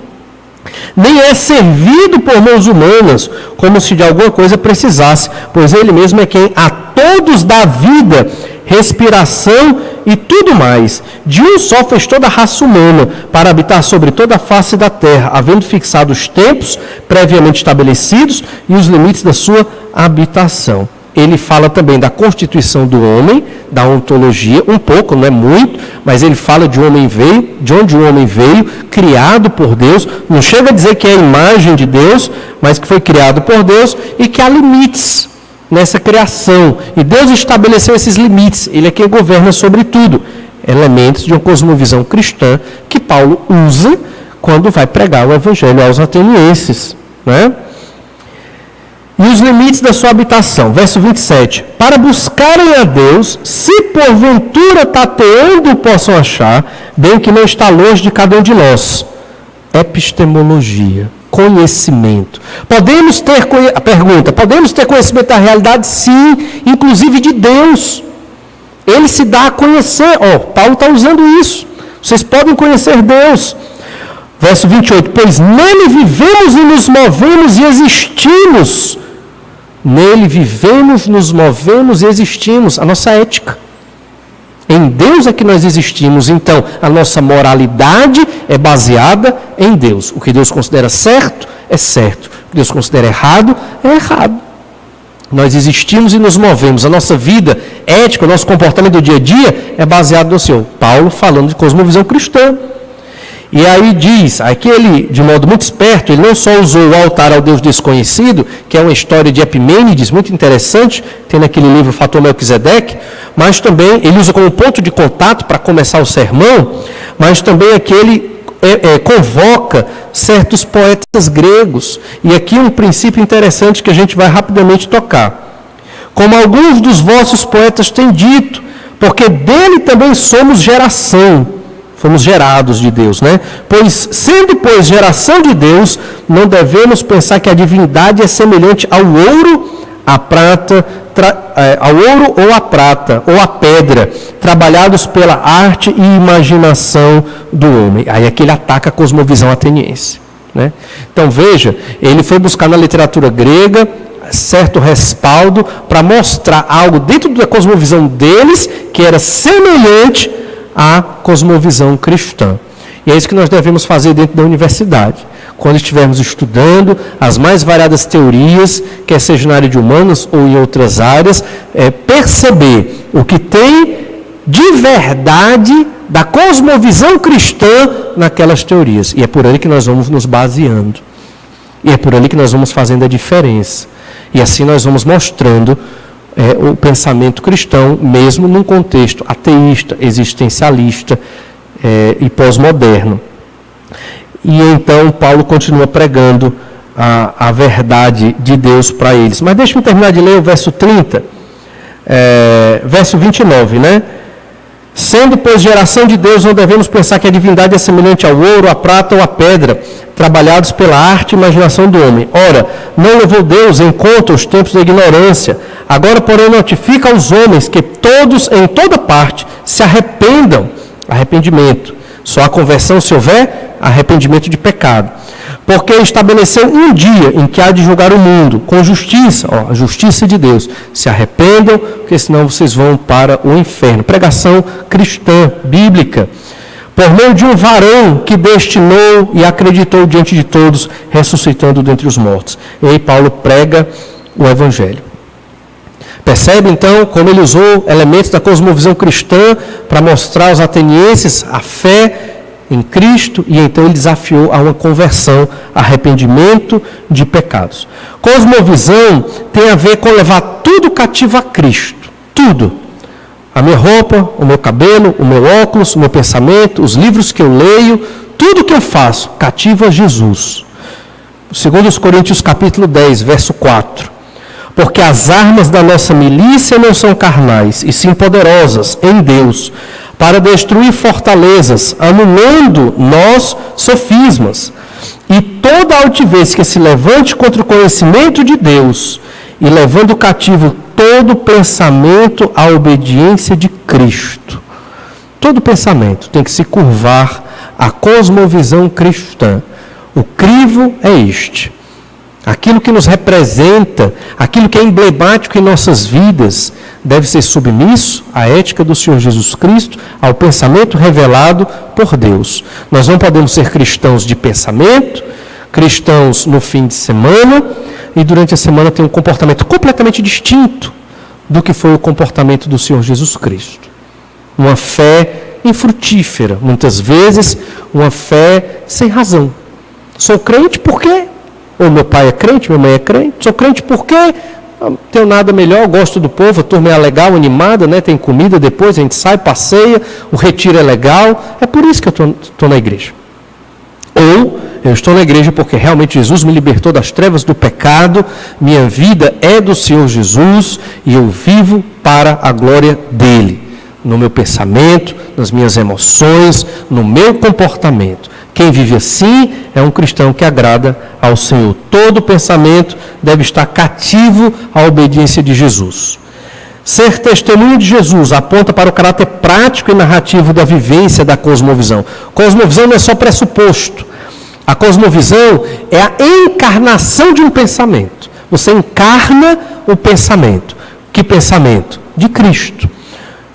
Nem é servido por mãos humanas, como se de alguma coisa precisasse, pois ele mesmo é quem a todos dá vida, respiração e tudo mais. De um só fez toda a raça humana, para habitar sobre toda a face da terra, havendo fixado os tempos previamente estabelecidos e os limites da sua habitação. Ele fala também da constituição do homem, da ontologia, um pouco, não é muito, mas ele fala de onde o homem veio, criado por Deus. Não chega a dizer que é a imagem de Deus, mas que foi criado por Deus e que há limites nessa criação. E Deus estabeleceu esses limites. Ele é quem governa sobre tudo. Elementos de uma cosmovisão cristã que Paulo usa quando vai pregar o evangelho aos atenienses, né? E os limites da sua habitação. Verso 27. Para buscarem a Deus, se porventura tateando o possam achar, bem que não está longe de cada um de nós. Epistemologia, conhecimento. A pergunta, podemos ter conhecimento da realidade? Sim, inclusive de Deus. Ele se dá a conhecer. Paulo está usando isso. Vocês podem conhecer Deus. Verso 28. Pois nele vivemos e nos movemos e existimos. Nele vivemos, nos movemos e existimos. A nossa ética. Em Deus é que nós existimos. Então, a nossa moralidade é baseada em Deus. O que Deus considera certo, é certo. O que Deus considera errado, é errado. Nós existimos e nos movemos. A nossa vida ética, o nosso comportamento do dia a dia é baseado no Senhor. Paulo falando de cosmovisão cristã. E aí diz, aqui ele, de modo muito esperto, ele não só usou o altar ao Deus desconhecido, que é uma história de Epimênides, muito interessante, tem naquele livro Fator Melquisedeque, mas também ele usa como ponto de contato para começar o sermão, mas também aqui ele convoca certos poetas gregos. E aqui um princípio interessante que a gente vai rapidamente tocar. Como alguns dos vossos poetas têm dito, porque dele também somos geração. Fomos gerados de Deus, né? Sendo geração de Deus, não devemos pensar que a divindade é semelhante ao ouro, à prata, ao ouro ou à prata, ou à pedra, trabalhados pela arte e imaginação do homem. Aí aqui ele ataca a cosmovisão ateniense, né? Então veja, ele foi buscar na literatura grega certo respaldo para mostrar algo dentro da cosmovisão deles que era semelhante à cosmovisão cristã. E é isso que nós devemos fazer dentro da universidade. Quando estivermos estudando as mais variadas teorias, quer seja na área de humanas ou em outras áreas, perceber o que tem de verdade da cosmovisão cristã naquelas teorias. E é por aí que nós vamos nos baseando. E é por ali que nós vamos fazendo a diferença. E assim nós vamos mostrando o pensamento cristão, mesmo num contexto ateísta, existencialista e pós-moderno. E então Paulo continua pregando a verdade de Deus para eles. Mas deixa eu terminar de ler o verso 30, verso 29, né? Sendo, pois, geração de Deus, não devemos pensar que a divindade é semelhante ao ouro, à prata ou à pedra, trabalhados pela arte e imaginação do homem. Ora, não levou Deus em conta os tempos da ignorância. Agora, porém, notifica aos homens que todos, em toda parte, se arrependam. Arrependimento. Só há conversão se houver arrependimento de pecado. Porque estabeleceu um dia em que há de julgar o mundo com justiça, a justiça de Deus. Se arrependam, porque senão vocês vão para o inferno. Pregação cristã, bíblica. Por meio de um varão que destinou e acreditou diante de todos, ressuscitando dentre os mortos. E aí Paulo prega o Evangelho. Percebe então como ele usou elementos da cosmovisão cristã para mostrar aos atenienses a fé em Cristo, e então ele desafiou a uma conversão, arrependimento de pecados. Cosmovisão tem a ver com levar tudo cativo a Cristo, tudo. A minha roupa, o meu cabelo, o meu óculos, o meu pensamento, os livros que eu leio, tudo que eu faço, cativo a Jesus. Segundo os Coríntios capítulo 10, verso 4. Porque as armas da nossa milícia não são carnais, e sim poderosas em Deus, para destruir fortalezas, anulando nós sofismas, e toda altivez que se levante contra o conhecimento de Deus, e levando cativo todo pensamento à obediência de Cristo. Todo pensamento tem que se curvar à cosmovisão cristã. O crivo é este. Aquilo que nos representa, aquilo que é emblemático em nossas vidas, deve ser submisso à ética do Senhor Jesus Cristo, ao pensamento revelado por Deus. Nós não podemos ser cristãos de pensamento, cristãos no fim de semana, e durante a semana ter um comportamento completamente distinto do que foi o comportamento do Senhor Jesus Cristo. Uma fé infrutífera, muitas vezes uma fé sem razão. Sou crente porque... ou meu pai é crente, minha mãe é crente. Sou crente porque não tenho nada melhor, gosto do povo, a turma é legal, animada, né? Tem comida depois, a gente sai, passeia, o retiro é legal. É por isso que eu estou na igreja. Ou Eu estou na igreja porque realmente Jesus me libertou das trevas do pecado, minha vida é do Senhor Jesus e eu vivo para a glória dele, no meu pensamento, nas minhas emoções, no meu comportamento. Quem vive assim é um cristão que agrada ao Senhor. Todo pensamento deve estar cativo à obediência de Jesus. Ser testemunho de Jesus aponta para o caráter prático e narrativo da vivência da cosmovisão. Cosmovisão não é só pressuposto. A cosmovisão é a encarnação de um pensamento. Você encarna o pensamento. Que pensamento? De Cristo.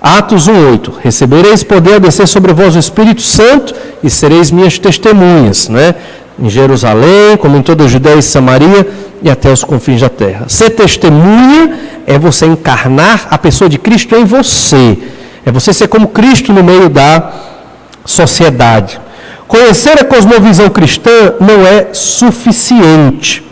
Atos 1:8. Recebereis poder a descer sobre vós o Espírito Santo e sereis minhas testemunhas, né? Em Jerusalém, como em toda a Judéia e Samaria e até os confins da terra. Ser testemunha é você encarnar a pessoa de Cristo em você. É você ser como Cristo no meio da sociedade. Conhecer a cosmovisão cristã não é suficiente.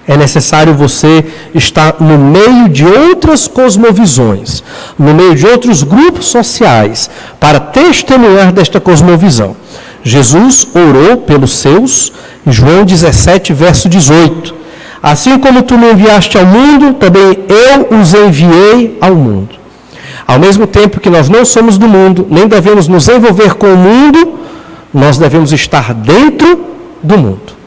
É necessário você estar no meio de outras cosmovisões, no meio de outros grupos sociais, para testemunhar desta cosmovisão. Jesus orou pelos seus, em João 17, verso 18. Assim como tu me enviaste ao mundo, também eu os enviei ao mundo. Ao mesmo tempo que nós não somos do mundo, nem devemos nos envolver com o mundo, nós devemos estar dentro do mundo.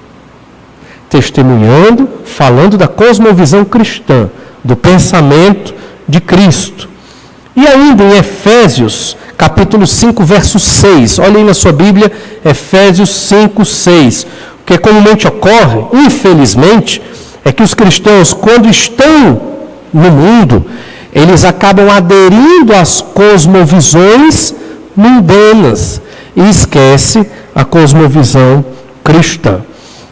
Testemunhando, falando da cosmovisão cristã, do pensamento de Cristo. E ainda em Efésios, capítulo 5, verso 6. Olha aí na sua Bíblia, Efésios 5, 6. O que comumente ocorre, infelizmente, é que os cristãos, quando estão no mundo, eles acabam aderindo às cosmovisões mundanas e esquece a cosmovisão cristã.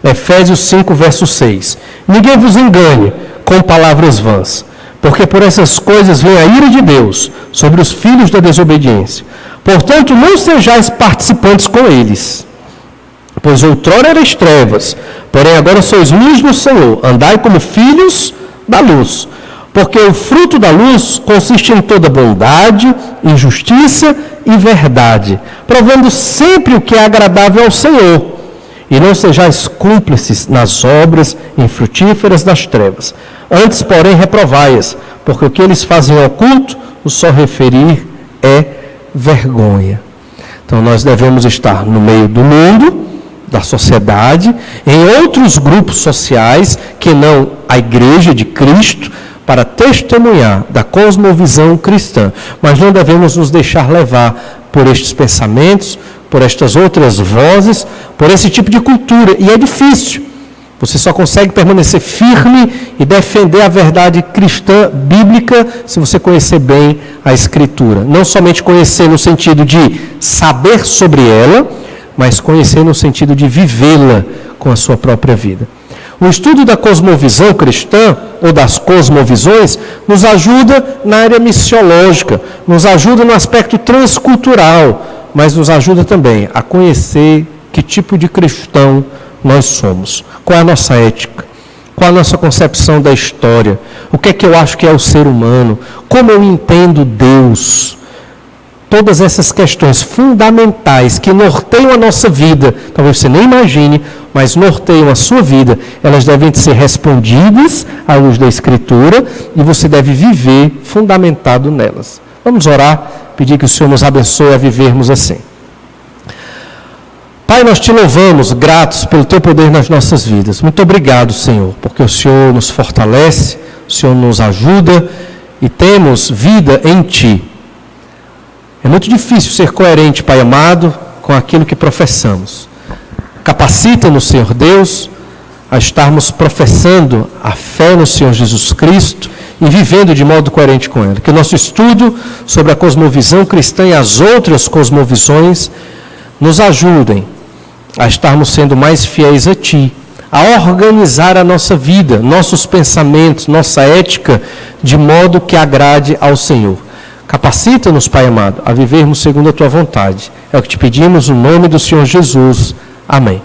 Efésios 5, verso 6. Ninguém vos engane com palavras vãs, porque por essas coisas vem a ira de Deus sobre os filhos da desobediência. Portanto, não sejais participantes com eles. Pois outrora erais trevas, porém agora sois luz no Senhor. Andai como filhos da luz. Porque o fruto da luz consiste em toda bondade, justiça e verdade, provando sempre o que é agradável ao Senhor. E não sejais cúmplices nas obras infrutíferas das trevas. Antes, porém, reprovai-as, porque o que eles fazem oculto, o só referir é vergonha. Então, nós devemos estar no meio do mundo, da sociedade, em outros grupos sociais, que não a Igreja de Cristo, para testemunhar da cosmovisão cristã. Mas não devemos nos deixar levar por estes pensamentos, por estas outras vozes, por esse tipo de cultura. E é difícil. Você só consegue permanecer firme e defender a verdade cristã, bíblica, se você conhecer bem a Escritura. Não somente conhecer no sentido de saber sobre ela, mas conhecer no sentido de vivê-la com a sua própria vida. O estudo da cosmovisão cristã, ou das cosmovisões, nos ajuda na área missiológica, nos ajuda no aspecto transcultural, mas nos ajuda também a conhecer que tipo de cristão nós somos, qual é a nossa ética, qual a nossa concepção da história, o que é que eu acho que é o ser humano, como eu entendo Deus. Todas essas questões fundamentais que norteiam a nossa vida, talvez você nem imagine, mas norteiam a sua vida, elas devem ser respondidas à luz da Escritura e você deve viver fundamentado nelas. Vamos orar, pedir que o Senhor nos abençoe a vivermos assim. Pai, nós te louvamos, gratos pelo teu poder nas nossas vidas. Muito obrigado, Senhor, porque o Senhor nos fortalece, o Senhor nos ajuda e temos vida em ti. É muito difícil ser coerente, Pai amado, com aquilo que professamos. Capacita-nos, Senhor Deus, a estarmos professando a fé no Senhor Jesus Cristo e vivendo de modo coerente com ela. Que o nosso estudo sobre a cosmovisão cristã e as outras cosmovisões nos ajudem a estarmos sendo mais fiéis a Ti, a organizar a nossa vida, nossos pensamentos, nossa ética, de modo que agrade ao Senhor. Capacita-nos, Pai amado, a vivermos segundo a Tua vontade. É o que te pedimos no nome do Senhor Jesus. Amém.